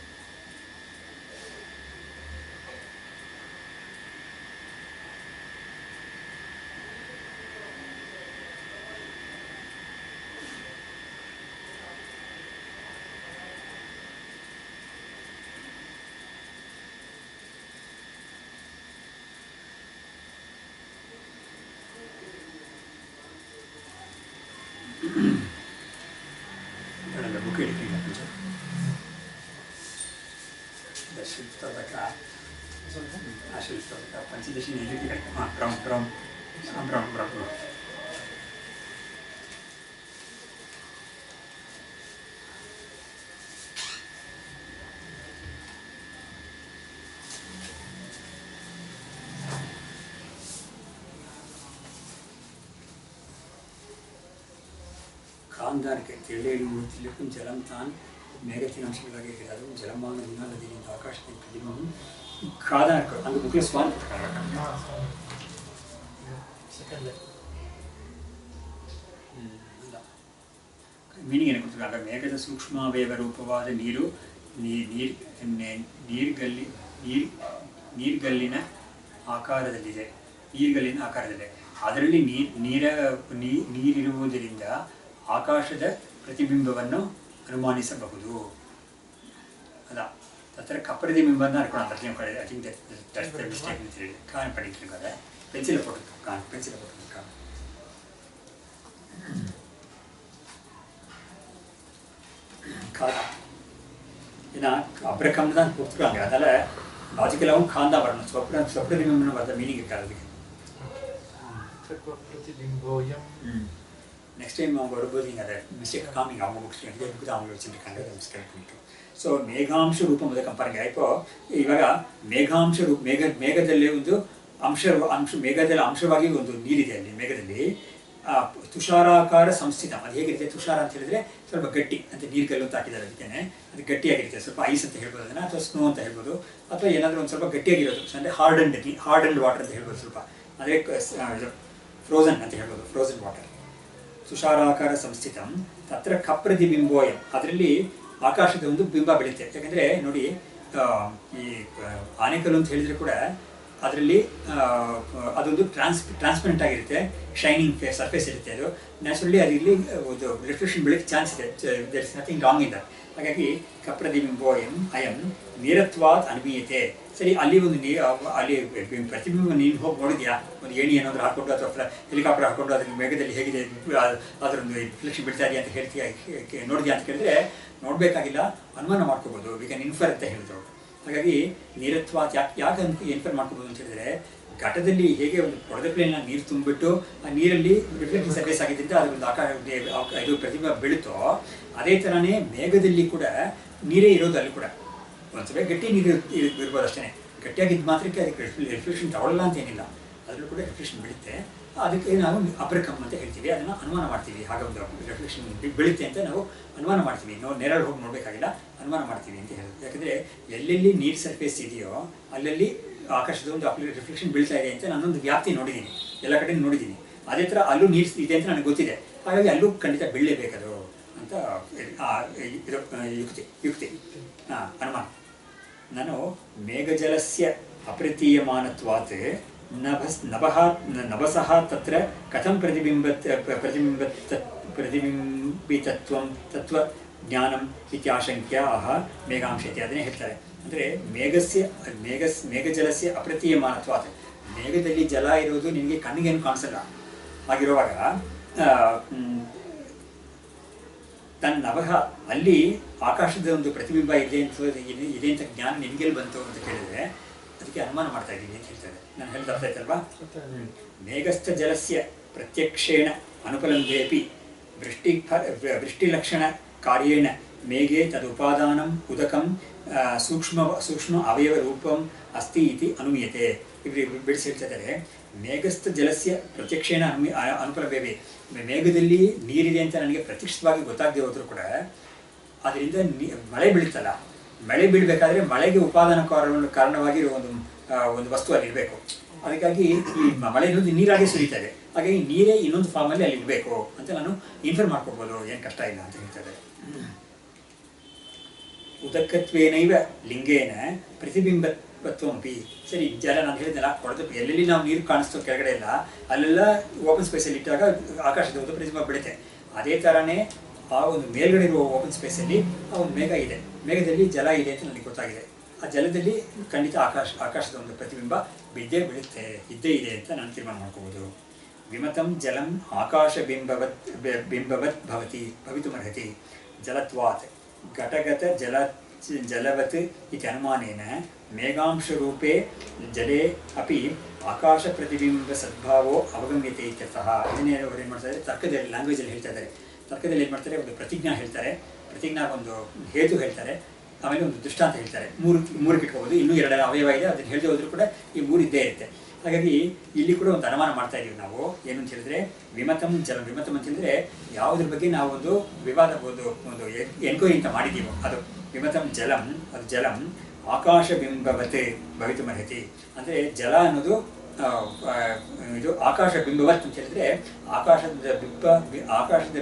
ಬುಕ್ ಹಿಡಿತೀನಿ ಶಿಲ್ಪಕ ಆ ಶಿಲ್ಪಕ ಪಂಚದಶಿ ನೀರಿಗೆ ಹಾಂ ಬ್ರೌನ್ ಬ್ರೌನ್ ಬ್ರೌನ್ ಬ್ರೌನ್ ಕಾಂದಾರಕ್ಕೆ ತೆಳ್ಳೆಳು ತಿಲಕಂ ಜಲಂ ತಾನ್ ಮೇಘತಿನಾಂಶಗಳಾಗಿ ಅದು ಜಲಮಾನ ವಿನಾಲದಿಂದ ಆಕಾಶದ ಪ್ರತಿಮಂ ಕಾದಾರಕ್ಕೆ ಅಂದು ಮುಖ್ಯ ಸ್ವಾನ್ ಮೀನಿಂಗ್ ಏನು ಕೊಡ್ತಾರೆ ಆಗ ಮೇಘದ ಸೂಕ್ಷ್ಮಾವಯವ ರೂಪವಾದ ನೀರು ನೀರ್ಗಲ್ಲಿನ ಆಕಾರದಲ್ಲಿದೆ ಅದರಲ್ಲಿ ನೀರಿರುವುದರಿಂದ ಆಕಾಶದ ಪ್ರತಿಬಿಂಬವನ್ನು ಅನುಮಾನಿಸಬಹುದು ಅದ ತತ್ರ ಕಪ್ರತಿಬಿಂಬ ಅಂತ ಅನ್ಕೊಳ್ಳೋಣ ಪ್ರತಿಬಿಂಬ ಕಡೆ I think that's the mistake ಅಂತ ಹೇಳಿ ಕಾನ್ ಪಡಿತಿರ್ತಾರೆ ಪೆನ್ಸಿಲ್ ಪೆನ್ಸಿಲ್ காதா ஏன்னா அப்ரகம் தான் கொடுத்துருக்காங்க அதனால லாஜிக்கலாகவும் காந்தா வரணும் சொப்ரதிபிம்பம்னு வர மீனிங் இருக்காது நெக்ஸ்ட் டைம் அவங்க வரும்போது நீங்கள் அதை மிஸ்டேக் காமிங்க அவங்க புக்ஸ் இதே புக்கு தான் அவங்க வச்சுருக்காங்க அதை மிஸ்டேக் பண்ணிட்டோம் ಸೊ ಮೇಘಾಂಶ ರೂಪ ಮೊದಲ ಕಂಪೇರಿಂಗ್ ಆಯ್ತು ಇವಾಗ ಮೇಘಾಂಶ ರೂಪ ಮೇಘದಲ್ಲಿ ಒಂದು ಮೇಘದಲ್ಲಿ ಅಂಶವಾಗಿ ಒಂದು ನೀರಿದೆ ಅಲ್ಲಿ ಮೇಘದಲ್ಲಿ ತುಷಾರಾಕಾರ ಸಂಸ್ಥಿತ ಅದು ಹೇಗಿರುತ್ತೆ ತುಷಾರ ಅಂತ ಹೇಳಿದ್ರೆ ಸ್ವಲ್ಪ ಗಟ್ಟಿ ಅಂತ ನೀರ್ಗಲ್ಲು ಅಂತ ಹಾಕಿದ್ದಾರೆ ಅದಕ್ಕೆ ಅದು ಗಟ್ಟಿಯಾಗಿರುತ್ತೆ ಸ್ವಲ್ಪ ಐಸ್ ಅಂತ ಹೇಳ್ಬೋದು ಅದನ್ನು ಅಥವಾ ಸ್ನೋ ಅಂತ ಹೇಳ್ಬೋದು ಅಥವಾ ಏನಾದರೂ ಒಂದು ಸ್ವಲ್ಪ ಗಟ್ಟಿಯಾಗಿರೋದು ಅಂದರೆ ಹಾರ್ಡನ್ಡ್ ವಾಟರ್ ಅಂತ ಹೇಳ್ಬೋದು ಸ್ವಲ್ಪ ಅಂದರೆ ಫ್ರೋಝನ್ ಅಂತ ಹೇಳ್ಬೋದು ಫ್ರೋಝನ್ ವಾಟರ್ ತುಷಾರಾಕಾರ ಸಂಸ್ಥಿತ ತತ್ರ ಕಪ್ರತಿಬಿಂಬೋಯಂ ಅದರಲ್ಲಿ ಆಕಾಶದ ಒಂದು ಬಿಂಬ ಬೆಳೆಯುತ್ತೆ ಯಾಕಂದರೆ ನೋಡಿ ಈ ಆನೆಕಲ್ಲು ಅಂತ ಹೇಳಿದರೆ ಕೂಡ ಅದರಲ್ಲಿ ಅದೊಂದು ಟ್ರಾನ್ಸ್ಪರೆಂಟ್ ಆಗಿರುತ್ತೆ ಶೈನಿಂಗ್ ಸರ್ಫೇಸ್ ಇರುತ್ತೆ ಅದು ನ್ಯಾಚುರಲಿ ಅದರಲ್ಲಿ ಒಂದು ರಿಫ್ಲೆಕ್ಷನ್ ಬೆಳಕ್ಕೆ ಚಾನ್ಸ್ ಇದೆ there is nothing wrong in that ಹಾಗಾಗಿ ಕಪ್ರತಿಬಿಂಬೋಯಂ ಅಯಂ ನೀರತ್ವಾತ್ ಅನುಮೀಯತೆ ಸರಿ ಅಲ್ಲಿ ಒಂದು ಅಲ್ಲಿ ಪ್ರತಿಬಿಂಬ ನೀನು ಹೋಗಿ ನೋಡಿದ್ಯಾ ಒಂದು ಏಣಿ ಏನಾದರೂ ಹಾಕ್ಕೊಂಡು ಅಥವಾ ಹೆಲಿಕಾಪ್ಟರ್ ಹಾಕ್ಕೊಂಡು ಅದ್ರ ಮೇಘದಲ್ಲಿ ಹೇಗಿದೆ ಅದರೊಂದು ರಿಫ್ಲೆಕ್ಷನ್ ಬಿಡ್ತಾ ಇದೆಯಾ ಅಂತ ಹೇಳ್ತೀಯ ನೋಡಿದ್ಯಾ ಅಂತ ಕೇಳಿದ್ರೆ ನೋಡಬೇಕಾಗಿಲ್ಲ ಅನುಮಾನ ಮಾಡ್ಕೋಬೋದು ವಿ ಕ್ಯಾನ್ ಇನ್ಫರ್ ಅಂತ ಹೇಳಿದ್ರು ಹಾಗಾಗಿ ನೀರತ್ವಾತ್ ಯಾಕೆ ಅಂತ ಇನ್ಫರ್ ಮಾಡ್ಕೋಬೋದು ಅಂತ ಹೇಳಿದ್ರೆ ಘಟದಲ್ಲಿ ಹೇಗೆ ಒಂದು ಕೊಡದ ಪ್ಲೇನ ನೀರು ತುಂಬಿಬಿಟ್ಟು ಆ ನೀರಲ್ಲಿ ರಿಫ್ಲೆಕ್ಟಿಂಗ್ ಸರ್ಫೇಸ್ ಆಗಿದ್ದರಿಂದ ಅದೊಂದು ಇದು ಪ್ರತಿಬಿಂಬ ಬೀಳುತ್ತೋ ಅದೇ ಥರನೇ ಮೇಘದಲ್ಲಿ ಕೂಡ ನೀರೇ ಇರೋದು ಅಲ್ಲಿ ಕೂಡ ಒಂದ್ಸಲ ಗಟ್ಟಿ ನೀರು ಇರ್ಬೋದು ಅಷ್ಟೇ ಗಟ್ಟಿಯಾಗಿದ್ದು ಮಾತ್ರಕ್ಕೆ ಅದಕ್ಕೆ ರಿಫ್ಲೆಕ್ಷನ್ ತಗೊಳ್ಳಲ್ಲ ಅಂತ ಏನಿಲ್ಲ ಅದರಲ್ಲೂ ಕೂಡ ರಿಫ್ಲೆಕ್ಷನ್ ಬೀಳುತ್ತೆ ಅದಕ್ಕೆ ನಾವು ಅಬ್ರಕಮ್ ಅಂತ ಹೇಳ್ತೀವಿ ಅದನ್ನು ಅನುಮಾನ ಮಾಡ್ತೀವಿ ಹಾಗೊಂದು ರಿಫ್ಲೆಕ್ಷನ್ ಬೀಳುತ್ತೆ ಅಂತ ನಾವು ಅನುಮಾನ ಮಾಡ್ತೀವಿ ನಾವು ನೇರಳೆ ಹೋಗಿ ನೋಡಬೇಕಾಗಿಲ್ಲ ಅನುಮಾನ ಮಾಡ್ತೀವಿ ಅಂತ ಹೇಳೋದು ಯಾಕಂದರೆ ಎಲ್ಲೆಲ್ಲಿ ನೀರು ಸರ್ಫೇಸ್ ಇದೆಯೋ ಅಲ್ಲಲ್ಲಿ ಆಕಾಶದ ಒಂದು ರಿಫ್ಲೆಕ್ಷನ್ ಬೀಳ್ತಾ ಇದೆ ಅಂತ ನಾನೊಂದು ವ್ಯಾಪ್ತಿ ನೋಡಿದ್ದೀನಿ ಎಲ್ಲ ಕಡೆ ನೋಡಿದ್ದೀನಿ ಅದೇ ಥರ ಅಲ್ಲೂ ನೀರು ಇದೆ ಅಂತ ನನಗೆ ಗೊತ್ತಿದೆ ಹಾಗಾಗಿ ಅಲ್ಲೂ ಖಂಡಿತ ಬೀಳಲೇಬೇಕದು ಅಂತ ಯುಕ್ತಿ ಅನುಮಾನ ನಾನು ಮೇಘಜಲಸ್ಯ ಅಪ್ರತೀಯಮಾನತ್ವಾತ್ ನಭಸಃ ತತ್ರ ಕಥಂ ಪ್ರತಿಬಿಂಬಿತತ್ವಂ ತತ್ವಜ್ಞಾನಂ ಇತ್ಯಾಶಂಕ್ಯ ಮೇಘಾಂಶತೆ ಅದನ್ನೇ ಹೇಳ್ತಾರೆ ಅಂದರೆ ಮೇಘಜಲಸ್ಯ ಅಪ್ರತೀಯಮಾನತ್ವಾತ್ ಮೇಘದಲ್ಲಿ ಜಲ ಇರೋದು ನಿನಗೆ ಕಣ್ಣಿಗೇನು ಕಾಣಿಸಲ್ಲ ಹಾಗಿರುವಾಗ ತನ್ನ ನಭಃ ಅಲ್ಲಿ ಆಕಾಶದ ಒಂದು ಪ್ರತಿಬಿಂಬ ಇದೆ ಅಂತ ಜ್ಞಾನ ನಿನಗೆಲ್ಲಿ ಬಂತು ಅಂತ ಕೇಳಿದ್ರೆ ಅದಕ್ಕೆ ಅನುಮಾನ ಮಾಡ್ತಾ ಇದ್ದೀನಿ ಅಂತ ಹೇಳ್ತಾರೆ ನಾನು ಹೇಳಿದ ಅರ್ಥ ಆಯ್ತಲ್ವಾ ಮೇಘಸ್ಥ ಜಲಸ್ಯ ಪ್ರತ್ಯಕ್ಷೇಣ ಅನುಪಲಂಭೆಯಪಿ ವೃಷ್ಟಿಲಕ್ಷಣ ಕಾರ್ಯೇಣ ಮೇಘೆ ತದುಪಾದಾನಂ ಉದಕಂ ಸೂಕ್ಷ್ಮ ಅವಯವ ರೂಪಂ ಅಸ್ತಿ ಇತಿ ಅನುಮೀಯತೆ ಇವರು ಬಿಡಿಸಿ ಹೇಳ್ತಿದ್ದಾರೆ ಮೇಘಸ್ಥ ಜಲಸ್ಯ ಪ್ರತ್ಯಕ್ಷೇಣ ಅನುಪಲಭ್ಯವೇ ಮೇಘದಲ್ಲಿ ನೀರಿದೆ ಅಂತ ನನಗೆ ಪ್ರತ್ಯಕ್ಷವಾಗಿ ಗೊತ್ತಾಗದೆ ಹೋದರೂ ಕೂಡ ಅದರಿಂದ ಮಳೆ ಬೀಳುತ್ತಲ್ಲ ಮಳೆ ಬೀಳಬೇಕಾದ್ರೆ ಮಳೆಗೆ ಉಪಾದಾನ ಕಾರಣವಾಗಿರುವ ಒಂದು ಒಂದು ವಸ್ತು ಅಲ್ಲಿ ಇರಬೇಕು. ಅದಕ್ಕಾಗಿ ಈ ಮಳೆ ಅನ್ನೋದು ನೀರಾಗಿ ಸುರಿತದೆ, ಹಾಗಾಗಿ ನೀರೇ ಇನ್ನೊಂದು ಫಾರ್ಮಲ್ಲಿ ಅಲ್ಲಿ ಇರಬೇಕು ಅಂತ ನಾನು ಇನ್ಫರ್ ಮಾಡ್ಕೋಬೋದು, ಏನು ಕಷ್ಟ ಇಲ್ಲ ಅಂತ ಹೇಳ್ತಾರೆ. ಉದಕತ್ವೇನೈವ ಲಿಂಗೇನ ಪ್ರತಿಬಿಂಬತ್ವಮಪಿ. ಸರಿ, ಜಲ ನಾನು ಹೇಳಿದ್ನಲ್ಲ, ಕೊಡದ ಎಲ್ಲೆಲ್ಲಿ ನಾವು ನೀರು ಕಾಣಿಸ್ತೋ ಕೆಳಗಡೆ ಎಲ್ಲ, ಅಲ್ಲೆಲ್ಲ ಓಪನ್ ಸ್ಪೇಸಲ್ಲಿ ಇಟ್ಟಾಗ ಆಕಾಶದ ಒಂದು ಪ್ರತಿಬಿಂಬ ಬೆಳೀತೆ. ಅದೇ ಥರನೇ ಆ ಒಂದು ಮೇಲ್ಗಡೆ ಇರುವ ಓಪನ್ ಸ್ಪೇಸಲ್ಲಿ ಆ ಒಂದು ಮೇಘ ಇದೆ, ಮೇಘದಲ್ಲಿ ಜಲ ಇದೆ ಅಂತ ನನಗೆ ಗೊತ್ತಾಗಿದೆ. ಆ ಜಲದಲ್ಲಿ ಖಂಡಿತ ಆಕಾಶದ ಒಂದು ಪ್ರತಿಬಿಂಬ ಬಿದ್ದೇ ಬೀಳುತ್ತೆ, ಇದ್ದೇ ಇದೆ ಅಂತ ನಾನು ತೀರ್ಮಾನ ಮಾಡ್ಕೋಬೋದು. ವಿಮತಂ ಜಲಂ ಆಕಾಶ ಬಿಂಬವತ್ ಭವತಿ ಭವಿತುಮರ್ಹತಿ ಜಲತ್ವಾತ್ ಘಟಗತ ಜಲವತ್ ಇತಿ ಅನುಮಾನೇನ ಮೇಘಾಂಶರೂಪೇ ಜಲೇ ಅಪಿ ಆಕಾಶ ಪ್ರತಿಬಿಂಬ ಸದ್ಭಾವೋ ಅವಗಮ್ಯತೆ ಇತ್ಯರ್ಥಃ. ಇದನ್ನೇ ಅವರು ಏನು ಮಾಡ್ತಾರೆ, ತರ್ಕದಲ್ಲಿ ಲ್ಯಾಂಗ್ವೇಜಲ್ಲಿ ಹೇಳ್ತಾ ಇದ್ದಾರೆ. ತರ್ಕದಲ್ಲಿ ಏನು ಮಾಡ್ತಾರೆ, ಒಂದು ಪ್ರತಿಜ್ಞಾ ಹೇಳ್ತಾರೆ, ಪ್ರತಿಜ್ಞಾ ಒಂದು ಹೇತು ಹೇಳ್ತಾರೆ, ಆಮೇಲೆ ಒಂದು ದೃಷ್ಟಾಂತ ಹೇಳ್ತಾರೆ. ಮೂರಕ್ಕೆ ಇಟ್ಕೋಬೋದು, ಇನ್ನೂ 2 ಅವಯವ ಇದೆ, ಅದನ್ನು ಹೇಳದೆ ಹೋದರೂ ಕೂಡ ಈ 3 ಇದ್ದೇ ಇರುತ್ತೆ. ಹಾಗಾಗಿ ಇಲ್ಲಿ ಕೂಡ ಒಂದು ಅನುಮಾನ ಮಾಡ್ತಾ ಇದ್ದೀವಿ ನಾವು. ಏನು ಅಂತ ಹೇಳಿದ್ರೆ, ವಿಮತಂ ಜಲಂ. ವಿಮತಂ ಅಂತ ಹೇಳಿದ್ರೆ ಯಾವುದ್ರ ಬಗ್ಗೆ ನಾವು ಒಂದು ವಿವಾದ ಒಂದು ಎನ್ಕ್ವೈರಿ ಅಂತ ಮಾಡಿದ್ದೀವೋ ಅದು ವಿಮತಂ ಜಲಂ. ಅದು ಜಲಂ ಆಕಾಶ ಬಿಂಬವತ್ ಭವಿತುಮರ್ಹತಿ. ಅಂದರೆ ಜಲ ಅನ್ನೋದು ಇದು ಆಕಾಶ ಬಿಂಬವತ್ ಅಂತ ಹೇಳಿದ್ರೆ ಆಕಾಶದ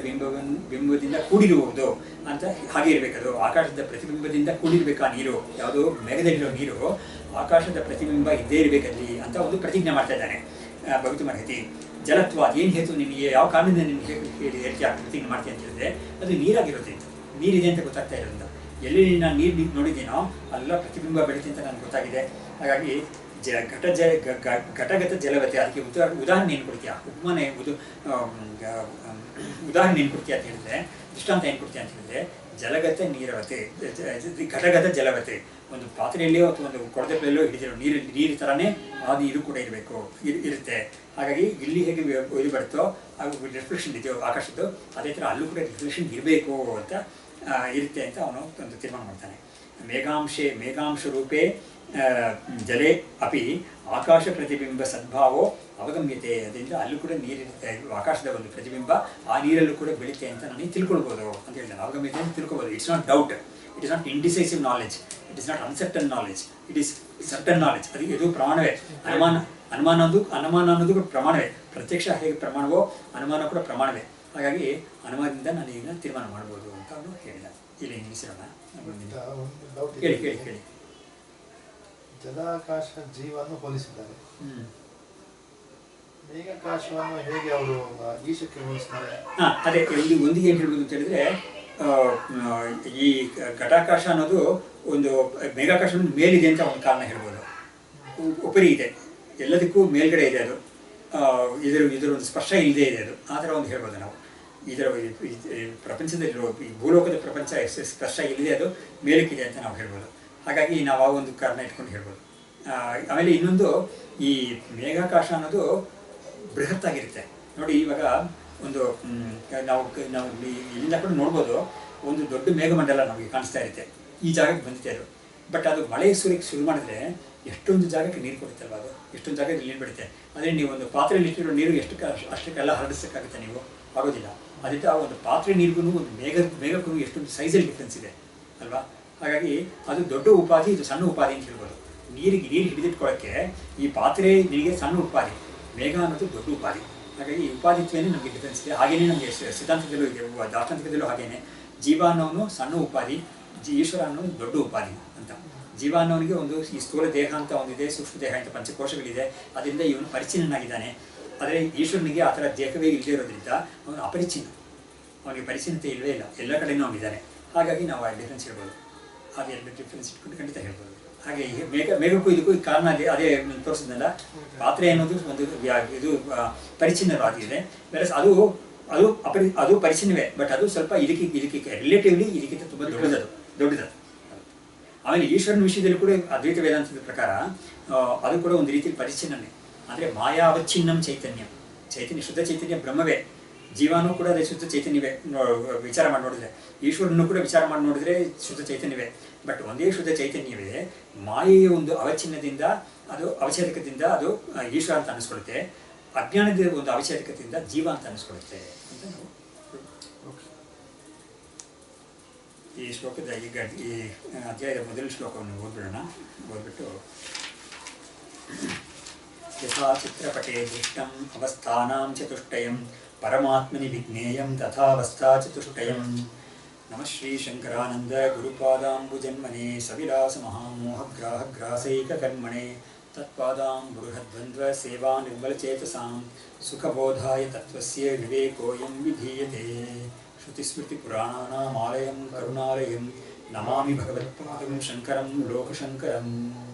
ಬಿಂಬದಿಂದ ಕೂಡಿರುವುದು ಅಂತ ಹಾಗೆ ಇರಬೇಕದು. ಆಕಾಶದ ಪ್ರತಿಬಿಂಬದಿಂದ ಕೂಡಿರ್ಬೇಕಾ ನೀರು, ಯಾವುದೋ ಮೇಘದಲ್ಲಿರೋ ನೀರು ಆಕಾಶದ ಪ್ರತಿಬಿಂಬ ಇದ್ದೇ ಇರಬೇಕಲ್ಲಿ ಅಂತ ಒಂದು ಪ್ರತಿಜ್ಞೆ ಮಾಡ್ತಾ ಇದ್ದಾನೆ ಭವಿತುಮರ್ಹತಿ. ಜಲತ್ವ ಏನು ಹೇತು, ನಿನಗೆ ಯಾವ ಕಾರಣದಿಂದ ನಿನಗೆ ಹೇಳ್ತೀಯ ಪ್ರತಿಜ್ಞೆ ಮಾಡ್ತೀಯ ಅಂತ ಹೇಳಿದ್ರೆ, ಅದು ನೀರಾಗಿರುತ್ತೆ, ನೀರಿದೆ ಅಂತ ಗೊತ್ತಾಗ್ತಾ ಇರೋದ್ರಿಂದ. ಎಲ್ಲಿ ನಾನು ನೀರು ನೋಡಿದ್ದೀನೋ ಅಲ್ಲೆಲ್ಲ ಪ್ರತಿಬಿಂಬ ಬೆಳೀತಿ ಅಂತ ನನಗೆ ಗೊತ್ತಾಗಿದೆ. ಹಾಗಾಗಿ ಘಟಗತ ಜಲವತೆ. ಅದಕ್ಕೆ ಉದಾಹರಣೆ ಏನು ಕೊಡ್ತೀಯ, ಉಪಮಾನ ಉದಾಹರಣೆ ಏನು ಕೊಡ್ತೀಯ ಅಂತ ಹೇಳಿದ್ರೆ, ದೃಷ್ಟಾಂತ ಏನು ಕೊಡ್ತೀಯ ಅಂತ ಹೇಳಿದ್ರೆ, ಜಲಗತ ನೀರವತೆ ಘಟಗತ ಜಲವತೆ. ಒಂದು ಪಾತ್ರೆಯಲ್ಲಿಯೋ ಅಥವಾ ಒಂದು ಕೊಡದಲ್ಲೋ ಹಿಡಿದಿರೋ ನೀರು ಥರನೇ ಆ ನೀರು ಕೂಡ ಇರುತ್ತೆ. ಹಾಗಾಗಿ ಇಲ್ಲಿ ಹೇಗೆ ಇದು ಬರುತ್ತೋ ಅದು ರಿಫ್ಲೆಕ್ಷನ್ ಇದೆಯೋ ಆಕಾಶದ್ದು, ಅದೇ ಥರ ಅಲ್ಲೂ ಕೂಡ ರಿಫ್ಲೆಕ್ಷನ್ ಇರಬೇಕು ಅಂತ ಇರುತ್ತೆ ಅಂತ ಅವನು ಒಂದು ತೀರ್ಮಾನ ಮಾಡ್ತಾನೆ. ಮೇಘಾಂಶ ರೂಪೇ ಜಲೆ ಅಪಿ ಆಕಾಶ ಪ್ರತಿಬಿಂಬ ಸದ್ಭಾವೋ ಅವಗಮ್ಯತೆ. ಅದರಿಂದ ಅಲ್ಲೂ ಕೂಡ ನೀರಿರುತ್ತೆ, ಆಕಾಶದ ಒಂದು ಪ್ರತಿಬಿಂಬ ಆ ನೀರಲ್ಲೂ ಕೂಡ ಬೆಳೀತೆ ಅಂತ ನನಗೆ ತಿಳ್ಕೊಳ್ಬೋದು ಅಂತ ಹೇಳ್ತಾನೆ. ಅವಗಮ್ಯತೆ ಅಂತ ತಿಳ್ಕೊಬೋದು. It's not doubt, it is not indecisive knowledge, it is not uncertain knowledge, it is certain knowledge. ಅದಕ್ಕೆ ಇದು ಪ್ರಮಾಣವೇ. ಅನುಮಾನ ಅನ್ನೋದು ಕೂಡ ಪ್ರಮಾಣವೇ. ಪ್ರತ್ಯಕ್ಷ ಹೇಗೆ ಪ್ರಮಾಣವೋ ಅನುಮಾನ ಕೂಡ ಪ್ರಮಾಣವೇ. ಹಾಗಾಗಿ ಅನುಮಾನದಿಂದ ನಾನು ಇದನ್ನು ತೀರ್ಮಾನ ಮಾಡ್ಬೋದು ಅಂತ ಅವನು ಹೇಳಿದ. ಇಲ್ಲಿ ನಿಲ್ಲಿಸಿರೋಣ. ಹೇಳಿ. ಜಲಾಕಾಶ ಜೀವನ್ನು ಹೋಲಿಸಿದ್ದಾರೆ. ಮೇಘಾಕಾಶವನ್ನು ಹೇಗೆ ಅವರು ಈಶಕ್ಕೆ ಹೋಲಿಸ್ತಾರೆ? ಅದೇ ಇಲ್ಲಿ ಒಂದಿಗೆ ಏನು ಹೇಳ್ಬೋದು ಅಂತ ಹೇಳಿದ್ರೆ, ಈ ಘಟಾಕಾಶ ಅನ್ನೋದು ಒಂದು ಮೇಘಾಕಾಶ ಮೇಲಿದೆ ಅಂತ ಒಂದು ಕಾರಣ ಹೇಳ್ಬೋದು. ಉಪರಿ ಇದೆ, ಎಲ್ಲದಕ್ಕೂ ಮೇಲ್ಗಡೆ ಇದೆ ಅದು. ಇದರ ಒಂದು ಸ್ಪರ್ಶ ಇಲ್ಲದೆ ಇದೆ ಅದು. ಆ ಥರ ಒಂದು ಹೇಳ್ಬೋದು ನಾವು. ಇದರ ಪ್ರಪಂಚದಲ್ಲಿರೋ ಈ ಭೂಲೋಕದ ಪ್ರಪಂಚ ಸ್ಪರ್ಶ ಇಲ್ಲದೆ ಅದು ಮೇಲಕ್ಕಿದೆ ಅಂತ ನಾವು ಹೇಳ್ಬೋದು. ಹಾಗಾಗಿ ನಾವು ಆ ಒಂದು ಕಾರಣ ಇಟ್ಕೊಂಡು ಹೇಳ್ಬೋದು. ಆಮೇಲೆ ಇನ್ನೊಂದು, ಈ ಮೇಘಾಕಾಶ ಅನ್ನೋದು ಬೃಹತ್ತಾಗಿರುತ್ತೆ ನೋಡಿ. ಇವಾಗ ಒಂದು ನಾವು ಇಲ್ಲಿಂದ ಕೂಡ ನೋಡ್ಬೋದು, ಒಂದು ದೊಡ್ಡ ಮೇಘಮಂಡಲ ನಮಗೆ ಕಾಣಿಸ್ತಾ ಇರುತ್ತೆ, ಈ ಜಾಗಕ್ಕೆ ಬಂದಿದೆ ಅದು. ಬಟ್ ಅದು ಮಳೆ ಸುರಿಯಕ್ಕೆ ಶುರು ಮಾಡಿದ್ರೆ ಎಷ್ಟೊಂದು ಜಾಗಕ್ಕೆ ನೀರು ಕೊಡುತ್ತಲ್ವ, ಅದು ಎಷ್ಟೊಂದು ಜಾಗಕ್ಕೆ ನೀರು ಬಿಡುತ್ತೆ. ಆದರೆ ನೀವು ಒಂದು ಪಾತ್ರೆಯಲ್ಲಿ ಇಟ್ಟಿರೋ ನೀರು ಅಷ್ಟಕ್ಕೆಲ್ಲ ಹರಡಿಸೋಕ್ಕಾಗುತ್ತೆ? ನೀವು ಆಗೋದಿಲ್ಲ. ಅದರಿಂದ ಒಂದು ಪಾತ್ರೆ ನೀರಿಗೂ ಒಂದು ಮೇಘಕ್ಕೂ ಎಷ್ಟೊಂದು ಸೈಜಲ್ಲಿ ಡಿಫ್ರೆನ್ಸ್ ಇದೆ ಅಲ್ವಾ. ಹಾಗಾಗಿ ಅದು ದೊಡ್ಡ ಉಪಾಧಿ, ಇದು ಸಣ್ಣ ಉಪಾಧಿ ಅಂತ ಹೇಳ್ಬೋದು. ನೀರು ಹಿಡಿದಿಟ್ಕೊಳ್ಳೋಕ್ಕೆ ಈ ಪಾತ್ರೆ ನೀರಿಗೆ ಸಣ್ಣ ಉಪಾಧಿ, ಮೇಘ ಅನ್ನೋದು ದೊಡ್ಡ ಉಪಾಧಿ. ಹಾಗಾಗಿ ಈ ಉಪಾಧಿತ್ವೇನೇ ನಮಗೆ ಡಿಫ್ರೆನ್ಸ್ ಇದೆ. ಹಾಗೆಯೇ ನಮಗೆ ಸಿದ್ಧಾಂತದಲ್ಲೂ ಇದೆ, ದಾರ್ಶನಿಕದಲ್ಲೂ ಹಾಗೇನೆ. ಜೀವ ಅನ್ನೋನು ಸಣ್ಣ ಉಪಾಧಿ, ಈಶ್ವರ ಅನ್ನೋನು ದೊಡ್ಡ ಉಪಾಧಿ ಅಂತ. ಜೀವ ಅನ್ನೋನಿಗೆ ಒಂದು ಈ ಸ್ಥೂಲ ದೇಹ ಅಂತ ಒಂದಿದೆ, ಸೂಕ್ಷ್ಮ ದೇಹ ಅಂತ ಪಂಚಕೋಶಗಳಿದೆ, ಅದರಿಂದ ಇವನು ಪರಿಚ್ಛಿನ್ನನಾಗಿದ್ದಾನೆ. ಆದರೆ ಈಶ್ವರನಿಗೆ ಆ ಥರ ದೇಹವೇ ಇಲ್ಲದೆ ಇರೋದ್ರಿಂದ ಅವನು ಅಪರಿಚ್ಛಿನ್ನ, ಅವನಿಗೆ ಪರಿಚ್ಛಿನ್ನತೆ ಇಲ್ಲವೇ ಇಲ್ಲ, ಎಲ್ಲ ಕಡೆಯೂ ಅವನಿದ್ದಾನೆ. ಹಾಗಾಗಿ ನಾವು ಆ ಡಿಫ್ರೆನ್ಸ್ ಹೇಳ್ಬೋದು. ಹಾಗೆ ಎರಡು ಡಿಫ್ರೆನ್ಸ್ ಇಟ್ಕೊಂಡು ಖಂಡಿತ ಹೇಳ್ಬೋದು. ಹಾಗೆ ಮೇಘಕ್ಕೂ ಇದಕ್ಕೂ ಕಾರಣ ಅದೇ ತೋರಿಸಿದ್ನಲ್ಲ, ಪಾತ್ರೆ ಅನ್ನೋದು ಒಂದು ಇದು ಪರಿಚ್ಛಿನ್ನವಾಗಿದೆ. ಬೇರೆ ಅದು ಪರಿಚ್ಛಿನ್ನವೇ, ಬಟ್ ಅದು ಸ್ವಲ್ಪ ಇದಕ್ಕೆ ರಿಲೇಟಿವ್ಲಿ ಇದಕ್ಕಿಂತ ತುಂಬ ದೊಡ್ಡದು. ಆಮೇಲೆ ಈಶ್ವರನ ವಿಷಯದಲ್ಲಿ ಕೂಡ ಅದ್ವೈತ ವೇದಾಂತದ ಪ್ರಕಾರ ಅದು ಕೂಡ ಒಂದು ರೀತಿಯಲ್ಲಿ ಪರಿಚ್ಛಿನ್ನನೇ. ಅಂದರೆ ಮಾಯಾವಚ್ಛಿನ್ನಂ ಚೈತನ್ಯ ಶುದ್ಧ ಚೈತನ್ಯ ಬ್ರಹ್ಮವೇ. ಜೀವನೂ ಕೂಡ ಅದೇ ಶುದ್ಧ ಚೈತನ್ಯವೇ. ವಿಚಾರ ಮಾಡಿ ನೋಡಿದ್ರೆ ಈಶ್ವರನ್ನು ಕೂಡ ವಿಚಾರ ಮಾಡಿ ನೋಡಿದ್ರೆ ಶುದ್ಧ ಚೈತನ್ಯವೇ. ಬಟ್ ಒಂದೇ ಶುದ್ಧ ಚೈತನ್ಯವೇ ಮಾಯೆಯ ಒಂದು ಅವಚ್ಛಿನ್ನದಿಂದ, ಅದು ಅವಚ್ಛೇದಕದಿಂದ ಅದು ಈಶ್ವರ ಅಂತ ಅನ್ನಿಸ್ಕೊಳುತ್ತೆ. ಅಜ್ಞಾನದ ಒಂದು ಅವಚ್ಛೇದಕದಿಂದ ಜೀವ ಅಂತ ಅನ್ನಿಸ್ಕೊಳುತ್ತೆ ಅಂತ ನಾವು ಈ ಶ್ಲೋಕದ ಈ ಅಧ್ಯಾಯದ ಮೊದಲ ಶ್ಲೋಕವನ್ನು ಓದ್ಬಿಡೋಣ. ಓದ್ಬಿಟ್ಟು यथा चित्रपटे दृष्टम् अवस्थानां चतुष्टयं परमात्मनि विज्ञेयं तथावस्था चतुष्टयं। नमः श्रीशङ्करानन्द गुरुपादाम्बुजन्मने सविलासमहामोहग्राहग्रासैककर्मणे तत्पादाम्बुरुहद्वन्द्वसेवा निर्मलचेतसां सुखबोधाय तत्त्वस्य विवेकोऽयं विधीयते। श्रुतिस्मृतिपुराणानामालयं करुणालयं नमामि भगवत्पादं शङ्करं लोकशङ्करम्।